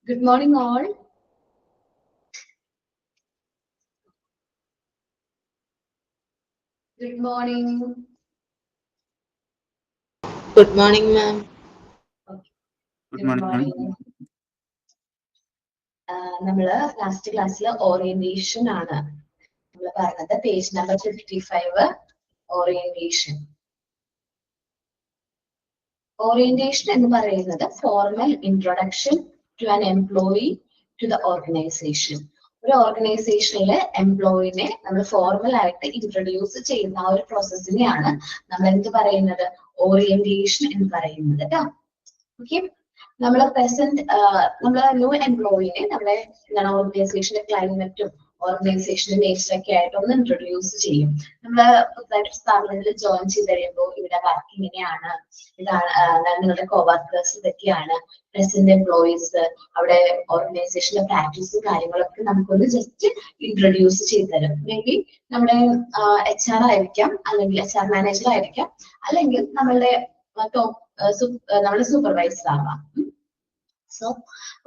Good morning, all. Good morning. Good morning, ma'am. Okay. Good Good morning, ma'am. morning. നമ്മള് last ക്ലാസ്സിൽ orientation ആണ് നമ്മൾ പറഞ്ഞത്. Page number 55 orientation. Orientation എന്ന് പറയുന്നത് formal introduction to an employee to the organization. ഒരു ഓർഗനൈസേഷനിലെ എംപ്ലോയിനെ നമ്മൾ ഫോർമൽ ആയിട്ട് ഇൻട്രൊഡ്യൂസ് ചെയ്യുന്ന ആ ഒരു പ്രോസസ്സിനെയാണ് നമ്മൾ എന്ത് പറയുന്നത്, ഓറിയന്റേഷൻ എന്ന് പറയുന്നത് കേട്ടോ. ഓക്കെ, നമ്മളെ പ്രസന്റ് നമ്മളെ ന്യൂ എംപ്ലോയിനെ നമ്മളെ എന്താണ് ഓർഗനൈസേഷന്റെ ക്ലൈമറ്റും ഓർഗനൈസേഷന്റെ നേച്ചറൊക്കെ ആയിട്ട് ഒന്ന് ഇൻട്രൊഡ്യൂസ് ചെയ്യും. നമ്മള് പുതുതായിട്ട് സ്ഥാപനത്തിൽ ജോയിൻ ചെയ്ത് കഴിയുമ്പോൾ ഇവിടെ വർക്ക് ഇങ്ങനെയാണ്, ഇതാണ് നിങ്ങളുടെ കോവർക്കേഴ്സ് ഇതൊക്കെയാണ്, പ്രസന്റ് എംപ്ലോയീസ്, അവിടെ ഓർഗനൈസേഷന്റെ പ്രാക്ടീസും കാര്യങ്ങളൊക്കെ നമുക്കൊന്ന് ജസ്റ്റ് ഇൻട്രൊഡ്യൂസ് ചെയ്ത് തരും. മേ ബി നമ്മുടെ HR ആയിരിക്കാം, അല്ലെങ്കിൽ HR മാനേജർ ആയിരിക്കാം, അല്ലെങ്കിൽ നമ്മളുടെ നമ്മുടെ സൂപ്പർവൈസർ ആവാം. സോ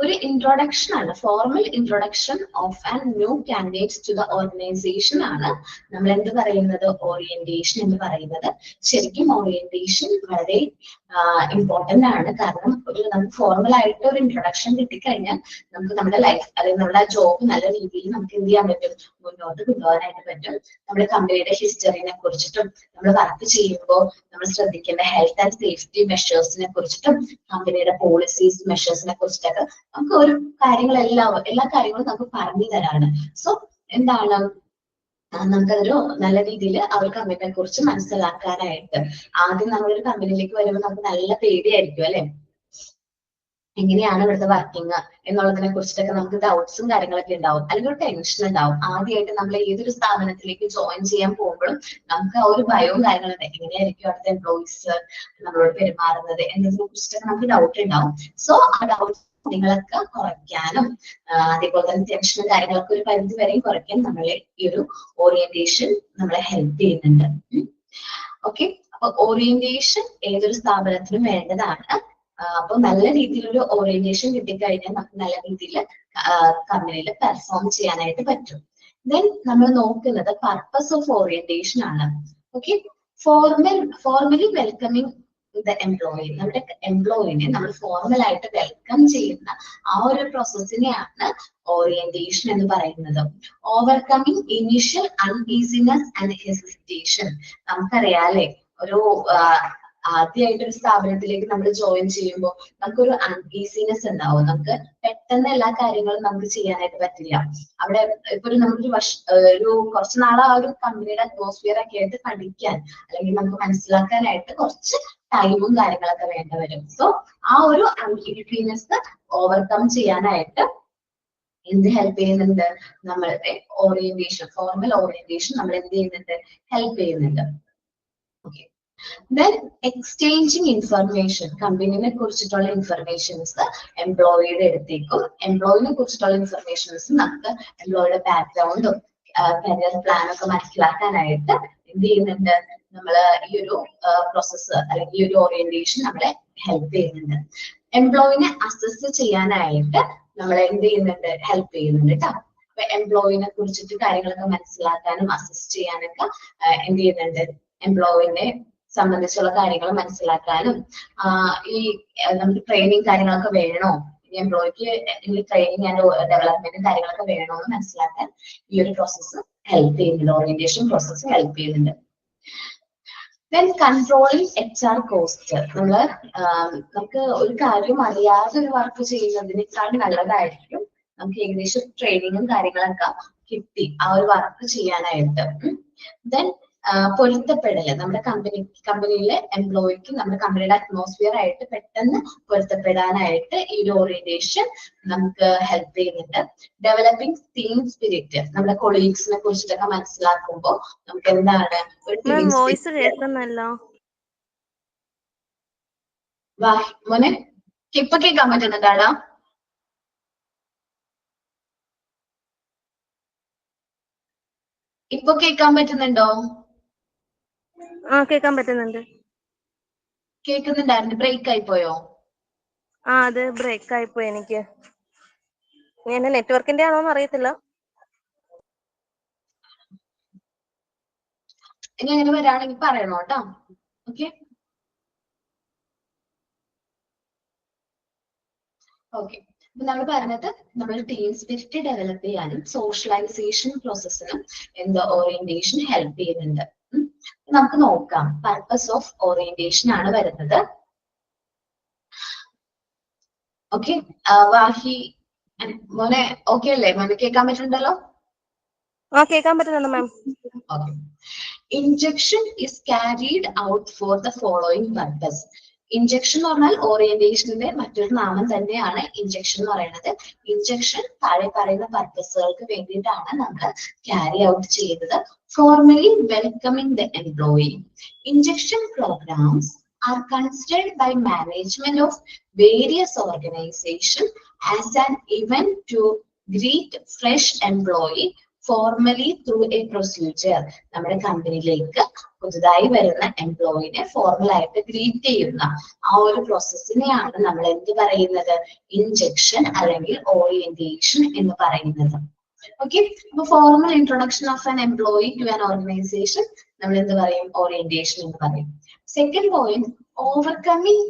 ഒരു ഇൻട്രൊഡക്ഷൻ ആണ്, formal introduction of an new candidate to the organization ആണ് നമ്മൾ എന്ത് പറയുന്നത്, ഓറിയന്റേഷൻ എന്ന് പറയുന്നത്. ശരിക്കും ഓറിയന്റേഷൻ വളരെ ഇമ്പോർട്ടന്റ് ആണ്. കാരണം നമുക്ക് ഫോർമൽ ആയിട്ട് ഒരു ഇൻട്രൊഡക്ഷൻ കിട്ടിക്കഴിഞ്ഞാൽ നമുക്ക് നമ്മുടെ ലൈഫ് അല്ലെങ്കിൽ നമ്മുടെ ജോബ് നല്ല രീതിയിൽ നമുക്ക് എന്ത് ചെയ്യാൻ പറ്റും, മുന്നോട്ട് കൊണ്ടുപോകാനായിട്ട് പറ്റും. നമ്മുടെ കമ്പനിയുടെ ഹിസ്റ്ററിനെ കുറിച്ചിട്ടും നമ്മൾ വർക്ക് ചെയ്യുമ്പോൾ നമ്മൾ ശ്രദ്ധിക്കേണ്ട ഹെൽത്ത് ആൻഡ് സേഫ്റ്റി മെഷേഴ്സിനെ കുറിച്ചിട്ടും കമ്പനിയുടെ പോളിസീസ് മെഷേഴ്സിനെ കുറിച്ചിട്ടൊക്കെ നമുക്ക് ഒരു എല്ലാ കാര്യങ്ങളും നമുക്ക് പറഞ്ഞു തരാണ്. സോ എന്താണ്, നമുക്കതൊരു നല്ല രീതിയിൽ ആ ഒരു കമ്പനിയെ കുറിച്ച് മനസ്സിലാക്കാനായിട്ട്. ആദ്യം നമ്മളൊരു കമ്പനിയിലേക്ക് വരുമ്പോൾ നമുക്ക് നല്ല പേടിയായിരിക്കും അല്ലെ, എങ്ങനെയാണ് ഇവിടുത്തെ വർക്കിംഗ് എന്നുള്ളതിനെ കുറിച്ചിട്ടൊക്കെ നമുക്ക് ഡൗട്ട്സും കാര്യങ്ങളൊക്കെ ഉണ്ടാവും, അല്ലെങ്കിൽ ഒരു ടെൻഷൻ ഉണ്ടാവും. ആദ്യമായിട്ട് നമ്മൾ ഏതൊരു സ്ഥാപനത്തിലേക്ക് ജോയിൻ ചെയ്യാൻ പോകുമ്പോഴും നമുക്ക് ആ ഒരു ഭയവും കാര്യങ്ങളുണ്ട്, എങ്ങനെയായിരിക്കും അവിടുത്തെ എംപ്ലോയീസ് നമ്മളോട് പെരുമാറുന്നത് എന്നതിനെ കുറിച്ചിട്ടൊക്കെ നമുക്ക് ഡൗട്ട് ഉണ്ടാവും. സോ ആ ഡൗട്ട്സ് കാര്യങ്ങളൊക്കെ കുറയ്ക്കാനും അതേപോലെ തന്നെ ടെൻഷനും കാര്യങ്ങളൊക്കെ ഒരു പരിധി വരെയും കുറയ്ക്കാൻ നമ്മളെ ഈ ഒരു ഓറിയന്റേഷൻ നമ്മളെ ഹെൽപ്പ് ചെയ്യുന്നുണ്ട്. ഓക്കെ, അപ്പൊ ഓറിയന്റേഷൻ ഏതൊരു സ്ഥാപനത്തിനും വേണ്ടതാണ്. അപ്പൊ നല്ല രീതിയിലൊരു ഓറിയന്റേഷൻ കിട്ടിക്കഴിഞ്ഞാൽ നമുക്ക് നല്ല രീതിയിൽ കമ്പനിയിൽ പെർഫോം ചെയ്യാനായിട്ട് പറ്റും. ദെൻ നമ്മൾ നോക്കുന്നത് പർപ്പസ് ഓഫ് ഓറിയന്റേഷൻ ആണ്. Okay, formally welcoming the employee. നമ്മുടെ എംപ്ലോയിനെ നമ്മൾ ഫോർമൽ ആയിട്ട് വെൽക്കം ചെയ്യുന്ന ആ ഒരു പ്രോസസ്സിനെയാണ് ഓറിയന്റേഷൻ എന്ന് പറയുന്നത്. Overcoming initial uneasiness and hesitation. നമുക്കറിയാലേ, ഒരു ആദ്യമായിട്ട് ഒരു സ്ഥാപനത്തിലേക്ക് നമ്മൾ ജോയിൻ ചെയ്യുമ്പോൾ നമുക്കൊരു അൺഈസിനെസ് ഉണ്ടാവും. നമുക്ക് പെട്ടെന്ന് എല്ലാ കാര്യങ്ങളും നമുക്ക് ചെയ്യാനായിട്ട് പറ്റില്ല. അവിടെ ഇപ്പൊ ഒരു കുറച്ച് നാൾ ആ ഒരു കമ്പനിയുടെ അറ്റ്മോസ്ഫിയർ ഒക്കെ ആയിട്ട് പഠിക്കാൻ അല്ലെങ്കിൽ നമുക്ക് മനസ്സിലാക്കാനായിട്ട് കുറച്ച് ടൈമും കാര്യങ്ങളൊക്കെ വേണ്ട വരും. സോ ആ ഒരു അൺഈസിനെസ് ഓവർകം ചെയ്യാനായിട്ട് എന്ത് ഹെൽപ്പ് ചെയ്യുന്നുണ്ട്, നമ്മളുടെ ഓറിയന്റേഷൻ, ഫോർമൽ ഓറിയന്റേഷൻ നമ്മൾ എന്ത് ചെയ്യുന്നുണ്ട്, ഹെൽപ്പ് ചെയ്യുന്നുണ്ട്. Okay, then exchanging information. കമ്പനിനെ കുറിച്ചിട്ടുള്ള ഇൻഫർമേഷൻസ് എംപ്ലോയിയുടെ അടുത്തേക്കും, എംപ്ലോയിനെ കുറിച്ചിട്ടുള്ള ഇൻഫർമേഷൻസ് നമുക്ക് എംപ്ലോയിയുടെ ബാക്ക്ഗ്രൗണ്ടും കരിയർ പ്ലാനൊക്കെ മനസ്സിലാക്കാനായിട്ട് എന്ത് ചെയ്യുന്നുണ്ട്, നമ്മള് ഈ ഒരു പ്രോസസ്സ് അല്ലെങ്കിൽ ഈ ഒരു ഓറിയന്റേഷൻ നമ്മളെ ഹെൽപ്പ് ചെയ്യുന്നുണ്ട്. എംപ്ലോയിനെ അസസ് ചെയ്യാനായിട്ട് നമ്മളെ എന്ത് ചെയ്യുന്നുണ്ട്, ഹെൽപ്പ് ചെയ്യുന്നുണ്ട് കേട്ടോ. അപ്പൊ എംപ്ലോയിനെ കുറിച്ചിട്ട് കാര്യങ്ങളൊക്കെ മനസ്സിലാക്കാനും അസസ് ചെയ്യാനൊക്കെ എന്ത് ചെയ്യുന്നുണ്ട്, എംപ്ലോയിനെ സംബന്ധിച്ചുള്ള കാര്യങ്ങൾ മനസ്സിലാക്കാനും ഈ നമുക്ക് ട്രെയിനിങ് കാര്യങ്ങളൊക്കെ വേണോ, എംപ്ലോയിക്ക് ട്രെയിനിങ് ആൻഡ് ഡെവലപ്മെന്റും കാര്യങ്ങളൊക്കെ വേണോ എന്ന് മനസ്സിലാക്കാൻ ഈ ഒരു പ്രോസസ്സ് ഹെൽപ്പ് ചെയ്യുന്നുണ്ട്, ഓറിയന്റേഷൻ പ്രോസസ്സ് ഹെൽപ്പ് ചെയ്യുന്നുണ്ട്. Then controlling HR cost. നമുക്ക് ഒരു കാര്യം അറിയാതെ ഒരു വർക്ക് ചെയ്യുന്നതിനേക്കാൾ നല്ലതായിരിക്കും നമുക്ക് ഏകദേശം ട്രെയിനിങ്ങും കാര്യങ്ങളൊക്കെ കിട്ടി ആ ഒരു വർക്ക് ചെയ്യാനായിട്ട്. ദെൻ പൊരുത്തപ്പെടല്. നമ്മുടെ കമ്പനിയിലെ എംപ്ലോയിക്ക് നമ്മുടെ കമ്പനിയുടെ അറ്റ്മോസ്ഫിയർ ആയിട്ട് പെട്ടെന്ന് പൊരുത്തപ്പെടാനായിട്ട് ഈ ഒരു ഓറിയന്റേഷൻ നമുക്ക് ഹെൽപ്പ് ചെയ്യുന്നുണ്ട്. Developing team spirit. നമ്മുടെ കൊളീഗ്സിനെ കുറിച്ചിട്ടൊക്കെ മനസ്സിലാക്കുമ്പോൾ നമുക്ക് എന്താണ് ഒരു ടീം സ്പിരിറ്റ്. മോനെ ഇപ്പൊ കേൾക്കാൻ പറ്റുന്നുണ്ടാടാ? ഇപ്പൊ കേൾക്കാൻ പറ്റുന്നുണ്ടോ? കേൾക്കാൻ പറ്റുന്നുണ്ട്. കേൾക്കുന്നുണ്ടായിരുന്നു, ബ്രേക്ക് ആയി പോയോ? അത് ബ്രേക്ക് ആയിപ്പോയി എനിക്ക്. എന്റെ നെറ്റ്വർക്കിന്റെ ആണോന്ന് അറിയത്തില്ല. ഇനി അങ്ങനെ വരാണെങ്കിൽ പറയണോ കേട്ടോ. ഓക്കെ ഓക്കെ അപ്പൊ നമ്മൾ പറഞ്ഞത് നമ്മൾ ടീം സ്പിരിറ്റ് ഡെവലപ്പ് ചെയ്യാനും സോഷ്യലൈസേഷൻ പ്രോസസ്സിനും എന്ത് ഓറിയന്റേഷൻ ഹെൽപ്പ് ചെയ്യുന്നുണ്ട്. നമുക്ക് നോക്കാം. പർപ്പസ് ഓഫ് ഓറിയന്റേഷൻ ആണ് വരുന്നത്. ഓക്കെ വാഹി മോനെ ഓക്കെ അല്ലേ? മോനെ കേൾക്കാൻ പറ്റുന്നുണ്ടല്ലോ? കേൾക്കാൻ പറ്റുന്നുണ്ട് മാം. Okay. Injection is carried out for the following purpose. Injection എന്ന് പറഞ്ഞാൽ ഓറിയന്റേഷന്റെ മറ്റൊരു നാമം തന്നെയാണ് ഇഞ്ചക്ഷൻ എന്ന് പറയുന്നത്. ഇഞ്ചക്ഷൻ താഴെ പറയുന്ന പർപ്പസുകൾക്ക് വേണ്ടിയിട്ടാണ് നമ്മൾ ക്യാരി ഔട്ട് ചെയ്യുന്നത്. Formally welcoming the employee. Injection programs are considered by management of various organizations as an event to greet fresh employee formally through A procedure. നമ്മുടെ കമ്പനിയിലേക്ക് പുതുതായി വരുന്ന എംപ്ലോയിനെ ഫോർമൽ ആയിട്ട് ഗ്രീറ്റ് ചെയ്യുന്ന ആ ഒരു പ്രോസസ്സിനെയാണ് നമ്മൾ എന്ത് പറയുന്നത്? ഇൻജെക്ഷൻ അല്ലെങ്കിൽ ഓറിയന്റേഷൻ എന്ന് പറയുന്നത്. ഓക്കെ അപ്പൊ formal introduction of an employee to an organisation നമ്മൾ എന്ത് പറയും? ഓറിയന്റേഷൻ എന്ന് പറയും. Second point, overcoming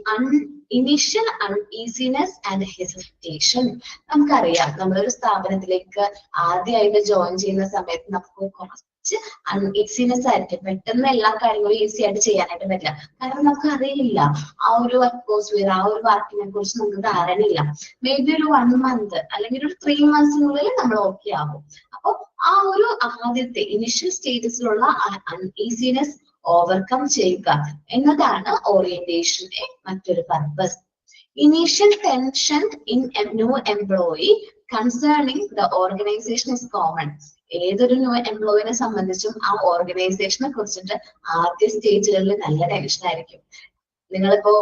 initial uneasiness and hesitation. നമുക്കറിയാം നമ്മളൊരു സ്ഥാപനത്തിലേക്ക് ആദ്യമായിട്ട് ജോയിൻ ചെയ്യുന്ന സമയത്ത് നമുക്ക് കുറച്ച് അൺഈസിനെസ് ആയിരിക്കും. പെട്ടെന്ന് എല്ലാ കാര്യങ്ങളും ഈസി ആയിട്ട് ചെയ്യാനായിട്ട് പറ്റില്ല. കാരണം നമുക്ക് അറിയില്ല ആ ഒരു അറ്റ്മോസ്ഫിയർ, ആ ഒരു വർക്കിനെ കുറിച്ച് നമുക്ക് ധാരണയില്ല. മേ ബി ഒരു 1 month അല്ലെങ്കിൽ ഒരു 3 months നമ്മൾ ഓക്കെ ആകും. അപ്പൊ ആ ഒരു ആദ്യത്തെ ഇനിഷ്യൽ സ്റ്റേജസിലുള്ള അൺഈസിനെസ് ഓവർകം ചെയ്യുക എന്നതാണ് ഓറിയന്റേഷന്റെ മറ്റൊരു purpose. Initial tension in new employee concerning the organisation is common. ഏതൊരു ന്യൂ എംപ്ലോയിനെ സംബന്ധിച്ചും ആ ഓർഗനൈസേഷനെ കുറിച്ചിട്ട് ആദ്യ സ്റ്റേജുകളിൽ നല്ല ടെൻഷൻ ആയിരിക്കും. നിങ്ങളിപ്പോ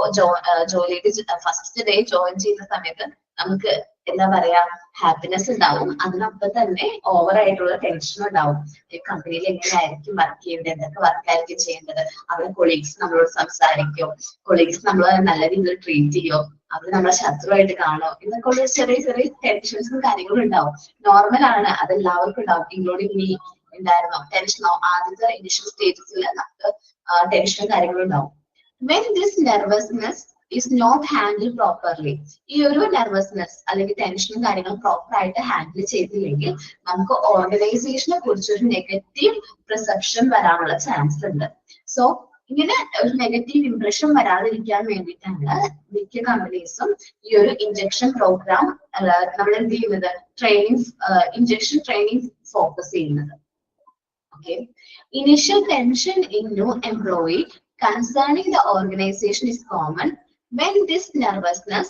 ജോലിക്ക് ഫസ്റ്റ് ഡേ ജോയിൻ ചെയ്യുന്ന സമയത്ത് നമുക്ക് എന്താ പറയാ ഹാപ്പിനെസ് ഉണ്ടാവും. അതിനൊപ്പം തന്നെ ഓവർ ആയിട്ടുള്ള ടെൻഷനും ഉണ്ടാവും. ഈ കമ്പനിയിൽ എങ്ങനെയായിരിക്കും വർക്ക് ചെയ്യേണ്ടത്, എന്തൊക്കെ വർക്കായിരിക്കും ചെയ്യേണ്ടത്, അവിടെ കൊളീഗ്സ് നമ്മളോട് സംസാരിക്കോ, കൊളീഗ്സ് നമ്മളെ നല്ല രീതിയിൽ ട്രീറ്റ് ചെയ്യോ, അവർ നമ്മളെ ശത്രുവായിട്ട് കാണോ, എന്നൊക്കെ ഉള്ള ചെറിയ ചെറിയ ടെൻഷൻസും കാര്യങ്ങളും ഉണ്ടാവും. നോർമൽ ആണ്, അതെല്ലാവർക്കും ഉണ്ടാവും. ഇൻക്ലൂഡിങ് മീ ഉണ്ടായിരുന്നോ ടെൻഷനോ? ആദ്യത്തെ ഇനിഷ്യൽ സ്റ്റേജസിൽ നമുക്ക് ടെൻഷനും കാര്യങ്ങളും ഉണ്ടാവും. When this nervousness is not handled properly, ഈ ഒരു നെർവസ്നെസ് അല്ലെങ്കിൽ ടെൻഷനും കാര്യങ്ങളും പ്രോപ്പർ ആയിട്ട് ഹാൻഡിൽ ചെയ്തില്ലെങ്കിൽ നമുക്ക് ഓർഗനൈസേഷനെ കുറിച്ച് ഒരു നെഗറ്റീവ് പെർസെപ്ഷൻ വരാനുള്ള ചാൻസ് ഉണ്ട്. സോ ഇങ്ങനെ ഒരു നെഗറ്റീവ് ഇംപ്രഷൻ വരാതിരിക്കാൻ വേണ്ടിയിട്ടാണ് മിക്ക കമ്പനീസും ഈ ഒരു ഇഞ്ചക്ഷൻ പ്രോഗ്രാം നമ്മൾ എന്ത് ചെയ്യുന്നത്? ട്രെയിനിങ്, ഇഞ്ചക്ഷൻ ട്രെയിനിങ് ഫോക്കസ് ചെയ്യുന്നത്. Okay. Initial tension in new employee concerning the organization is common when this nervousness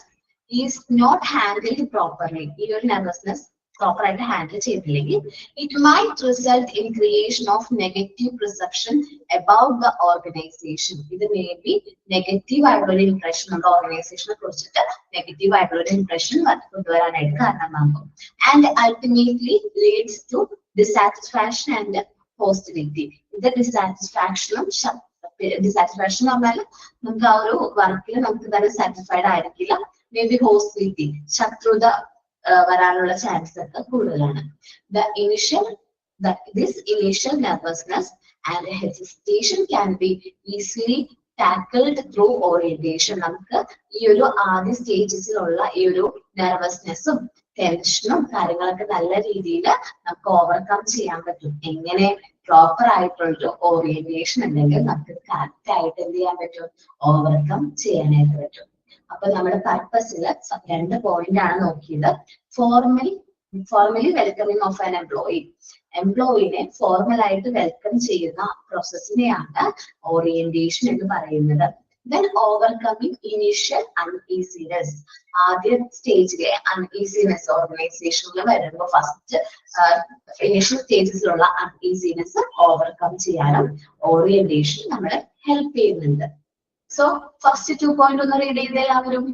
is not handled properly. ഈ ഒരു nervousness proper ആയിട്ട് ഹാൻഡിൽ ചെയ്തില്ലെങ്കിൽ it might result in creation of negative perception about the organization. ഇത് may be negative ആയിട്ടുള്ള ഒരു impression നമ്മുടെ ഓർഗനൈസേഷനെ കുറിച്ചിട്ട് നെഗറ്റീവ് ആയിട്ടുള്ള ഒരു ഇംപ്രഷൻ കൊണ്ടുവരാനായിട്ട് കാരണമാകും. And ultimately leads to dissatisfaction and hostility. ഇത് ഡിസാറ്റിസ്ഫാക്ഷനും ഡിസാറ്റിസ്ഫാക്ഷൻ എന്ന് പറഞ്ഞാൽ നമുക്ക് ആ ഒരു വർക്കിൽ നമുക്ക് തന്നെ സാറ്റിസ്ഫൈഡ് ആയിരിക്കില്ല. മേ ബി ഹോസ്റ്റിലിറ്റി, ശത്രുത വരാനുള്ള ചാൻസ് ഒക്കെ കൂടുതലാണ്. This initial nervousness and hesitation can be easily tackled through orientation. നമുക്ക് ഈ ഒരു ആദ്യ സ്റ്റേജസിലുള്ള ഈ ഒരു നെർവസ്നെസ്സും ടെൻഷനും കാര്യങ്ങളൊക്കെ നല്ല രീതിയിൽ നമുക്ക് ഓവർകം ചെയ്യാൻ പറ്റും. എങ്ങനെ? പ്രോപ്പർ ആയിട്ടുള്ളൊരു ഓറിയന്റേഷൻ ഉണ്ടെങ്കിൽ നമുക്ക് കറക്റ്റ് ആയിട്ട് എന്ത് ചെയ്യാൻ പറ്റും? ഓവർകം ചെയ്യാനായിട്ട് പറ്റും. അപ്പൊ നമ്മുടെ പർപ്പസിൽ 2 പോയിന്റ് ആണ് നോക്കിയത്. Formally welcoming of an employee. എംപ്ലോയിനെ ഫോർമൽ ആയിട്ട് വെൽക്കം ചെയ്യുന്ന പ്രോസസ്സിനെയാണ് ഓറിയന്റേഷൻ എന്ന് പറയുന്നത്. Then overcoming initial uneasiness. ആദ്യ സ്റ്റേജിലെ അൺഈസിനെസ് ഓർഗനൈസേഷനിൽ വരുമ്പോൾ ഫസ്റ്റ് ഇനിഷ്യൽ സ്റ്റേജസിലുള്ള അൺഈസിനെസ് ഓവർകം ചെയ്യാനും ഓറിയന്റേഷൻ നമ്മളെ ഹെൽപ്പ് ചെയ്യുന്നുണ്ട്. സോ ഫസ്റ്റ് 2 പോയിന്റ് ഒന്ന് റീഡ് ചെയ്ത് എല്ലാവരും.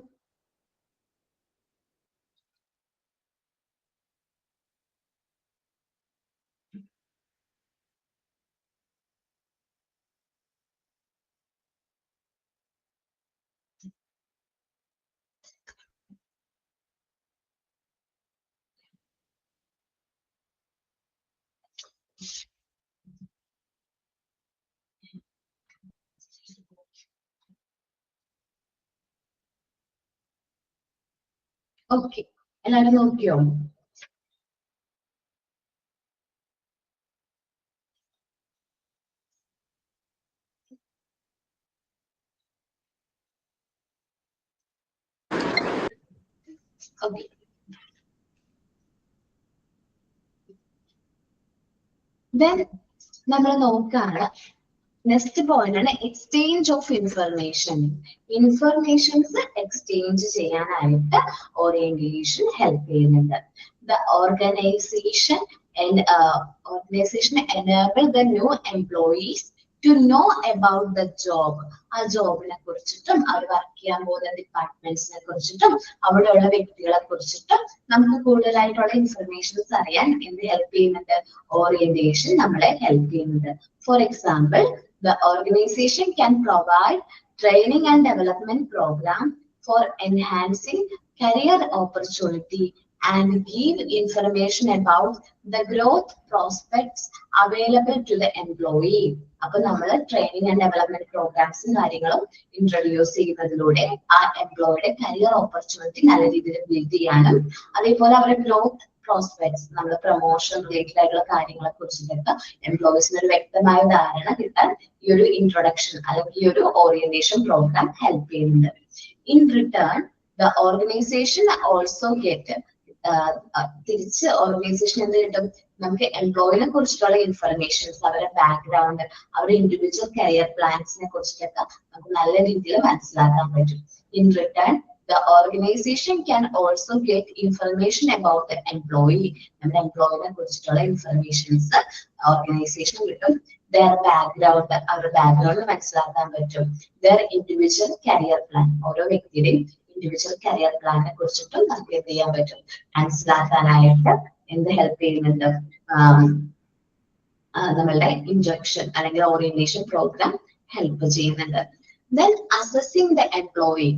ഓക്കെ, എല്ലാവരും നോക്കിയോ? ഓക്കെ, ദെൻ നമ്മൾ നോക്കാണ് നെക്സ്റ്റ് പോയിന്റ് ആണ് exchange of information. Informations exchange ചെയ്യാനായിട്ട് ഓറിയന്റേഷൻ ഹെൽപ്പ് ചെയ്യുന്നുണ്ട്. The organisation enable the new employees to know about the job. ആ ജോബിനെ കുറിച്ചിട്ടും അവർ വർക്ക് ചെയ്യാൻ പോകുന്ന ഡിപ്പാർട്ട്മെന്റ്സിനെ കുറിച്ചിട്ടും അവിടെയുള്ള വ്യക്തികളെ കുറിച്ചിട്ടും നമുക്ക് കൂടുതലായിട്ടുള്ള ഇൻഫർമേഷൻസ് അറിയാൻ എന്ത് ഹെൽപ്പ് ചെയ്യുന്നുണ്ട്? ഓറിയന്റേഷൻ നമ്മളെ ഹെൽപ്പ് ചെയ്യുന്നുണ്ട്. For example, the organization can provide training and development program for enhancing career opportunity and give information about the growth prospects available to the employee. അപ്പൊ നമ്മൾ ട്രെയിനിങ് ആൻഡ് ഡെവലപ്മെന്റ് പ്രോഗ്രാംസും കാര്യങ്ങളും introduce ചെയ്യുന്നതിലൂടെ ആ എംപ്ലോയിയുടെ career opportunity നല്ല രീതിയിൽ build ചെയ്യാനും അതേപോലെ അവരുടെ ഗ്രോത്ത് പ്രോസ്പെക്ട്സ്, നമ്മൾ പ്രൊമോഷൻ റിലേറ്റഡ് ആയിട്ടുള്ള കാര്യങ്ങളെ കുറിച്ചിട്ടൊക്കെ എംപ്ലോയീസിന് ഒരു വ്യക്തമായ ധാരണ കിട്ടാൻ ഈ ഒരു ഇൻട്രൊഡക്ഷൻ അല്ലെങ്കിൽ ഈ ഒരു ഓറിയന്റേഷൻ പ്രോഗ്രാം ഹെൽപ്പ് ചെയ്യുന്നുണ്ട്. In return the organisation also get തിരിച്ച് ഓർഗനൈസേഷൻ എന്ത് കിട്ടും? നമുക്ക് എംപ്ലോയിനെ കുറിച്ചിട്ടുള്ള ഇൻഫർമേഷൻസ്, അവരുടെ ബാക്ക്ഗ്രൗണ്ട്, അവരുടെ ഇൻഡിവിജ്വൽ കരിയർ പ്ലാൻസിനെ കുറിച്ചിട്ടൊക്കെ നമുക്ക് നല്ല രീതിയിൽ മനസ്സിലാക്കാൻ പറ്റും. In return the organization can also get information about the employee. നമ്മുടെ എംപ്ലോയിനെ കുറിച്ചിട്ടുള്ള ഇൻഫർമേഷൻസ് ഓർഗനൈസേഷൻ കിട്ടും. their background, അവരുടെ ബാക്ക്ഗ്രൗണ്ട് മനസ്സിലാക്കാൻ പറ്റും. their individual career plan, ഓരോ വ്യക്തിയുടെയും ഇൻഡിവിജ്വൽ കരിയർ പ്ലാനെ കുറിച്ചിട്ടും നമുക്ക് എന്ത് ചെയ്യാൻ പറ്റും? മനസ്സിലാക്കാനായിട്ട് എന്ത് ഹെൽപ്പ് ചെയ്യുന്നുണ്ട്? നമ്മളുടെ ഇൻജക്ഷൻ അല്ലെങ്കിൽ ഓറിയന്റേഷൻ പ്രോഗ്രാം ഹെൽപ്പ് ചെയ്യുന്നുണ്ട്. Then assessing the employee,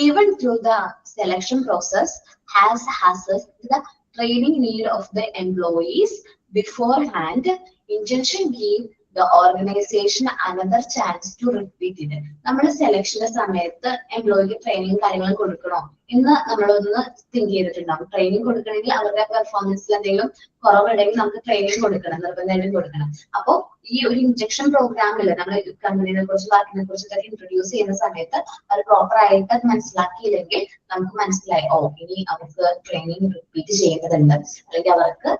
even through the selection process, has assessed the training need of the employees beforehand. Intention give the organization another chance to repeat it. നമ്മൾ സെലക്ഷന്റെ സമയത്ത് എംപ്ലോയിക്ക് training കാര്യങ്ങൾ കൊടുക്കണോ എന്ന് നമ്മളൊന്ന് think ചെയ്തിട്ടുണ്ടാവും. Training കൊടുക്കണമെങ്കിൽ അവരുടെ പെർഫോമൻസിൽ എന്തെങ്കിലും കുറവുണ്ടെങ്കിൽ നമുക്ക് ട്രെയിനിങ് കൊടുക്കണം, നിർബന്ധമായിട്ടും കൊടുക്കണം. അപ്പോൾ ഈ ഒരു ഇൻജക്ഷൻ പ്രോഗ്രാമിൽ നമ്മൾ കമ്പനിയെ കുറിച്ച് വർക്കിനെ കുറിച്ചൊക്കെ ഇൻട്രൊഡ്യൂസ് ചെയ്യുന്ന സമയത്ത് അത് പ്രോപ്പർ ആയിട്ട് അത് മനസ്സിലാക്കിയില്ലെങ്കിൽ നമുക്ക് മനസ്സിലായി, ഓ ഇനി അവർക്ക് ട്രെയിനിങ് റിപ്പീറ്റ് ചെയ്യേണ്ടതുണ്ട്, അല്ലെങ്കിൽ അവർക്ക്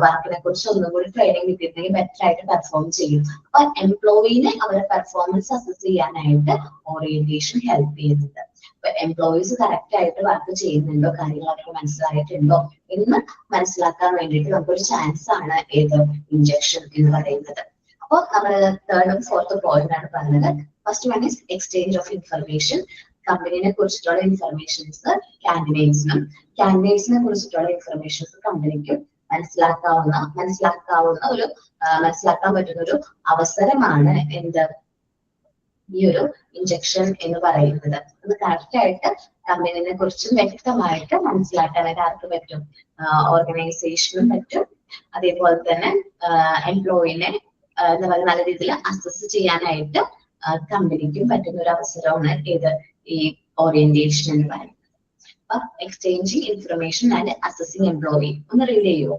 വർക്കിനെ കുറിച്ച് ഒന്നും കൂടി ട്രെയിനിങ് കിട്ടിയിട്ടുണ്ടെങ്കിൽ ബെറ്റർ ആയിട്ട് പെർഫോം ചെയ്യും. അപ്പൊ എംപ്ലോയിനെ അവരുടെ പെർഫോമൻസ് അസസ് ചെയ്യാനായിട്ട് ഓറിയന്റേഷൻ ഹെൽപ്പ് ചെയ്യുന്നുണ്ട്. അപ്പൊ എംപ്ലോയീസ് കറക്റ്റ് ആയിട്ട് വർക്ക് ചെയ്യുന്നുണ്ടോ, കാര്യങ്ങളൊക്കെ മനസ്സിലായിട്ടുണ്ടോ എന്ന് മനസ്സിലാക്കാൻ വേണ്ടിയിട്ട് നമുക്കൊരു ചാൻസ് ആണ് ഏത് ഇൻജക്ഷൻ എന്ന് പറയുന്നത്. അപ്പോൾ നമ്മൾ തേർഡും ഫോർത്തും പോയിന്റ് ആണ് പറഞ്ഞത്. First one is exchange of information. കമ്പനിനെ കുറിച്ചിട്ടുള്ള ഇൻഫർമേഷൻസ് കാൻഡിഡേറ്റ്സിനെ കുറിച്ചിട്ടുള്ള ഇൻഫർമേഷൻസ് കമ്പനിക്കും മനസ്സിലാക്കാൻ പറ്റുന്ന ഒരു അവസരമാണ് എന്ത് ഈ ഒരു ഇൻജക്ഷൻ എന്ന് പറയുന്നത്. അത് കറക്റ്റ് ആയിട്ട് കമ്പനിനെ കുറിച്ചും വ്യക്തമായിട്ട് മനസ്സിലാക്കാനായിട്ട് ആർക്ക് പറ്റും? ഓർഗനൈസേഷനും പറ്റും. അതേപോലെ തന്നെ എംപ്ലോയിനെ എന്താ പറയുക നല്ല രീതിയിൽ അസസ് ചെയ്യാനായിട്ട് കമ്പനിക്കും പറ്റുന്ന ഒരു അവസരമാണ് ഏത് ഈ ഓറിയന്റേഷൻ എന്ന് പറയുന്നത്. അപ്പൊ exchanging information and assessing employee ഒന്ന് റീഡ് ചെയ്യുമോ?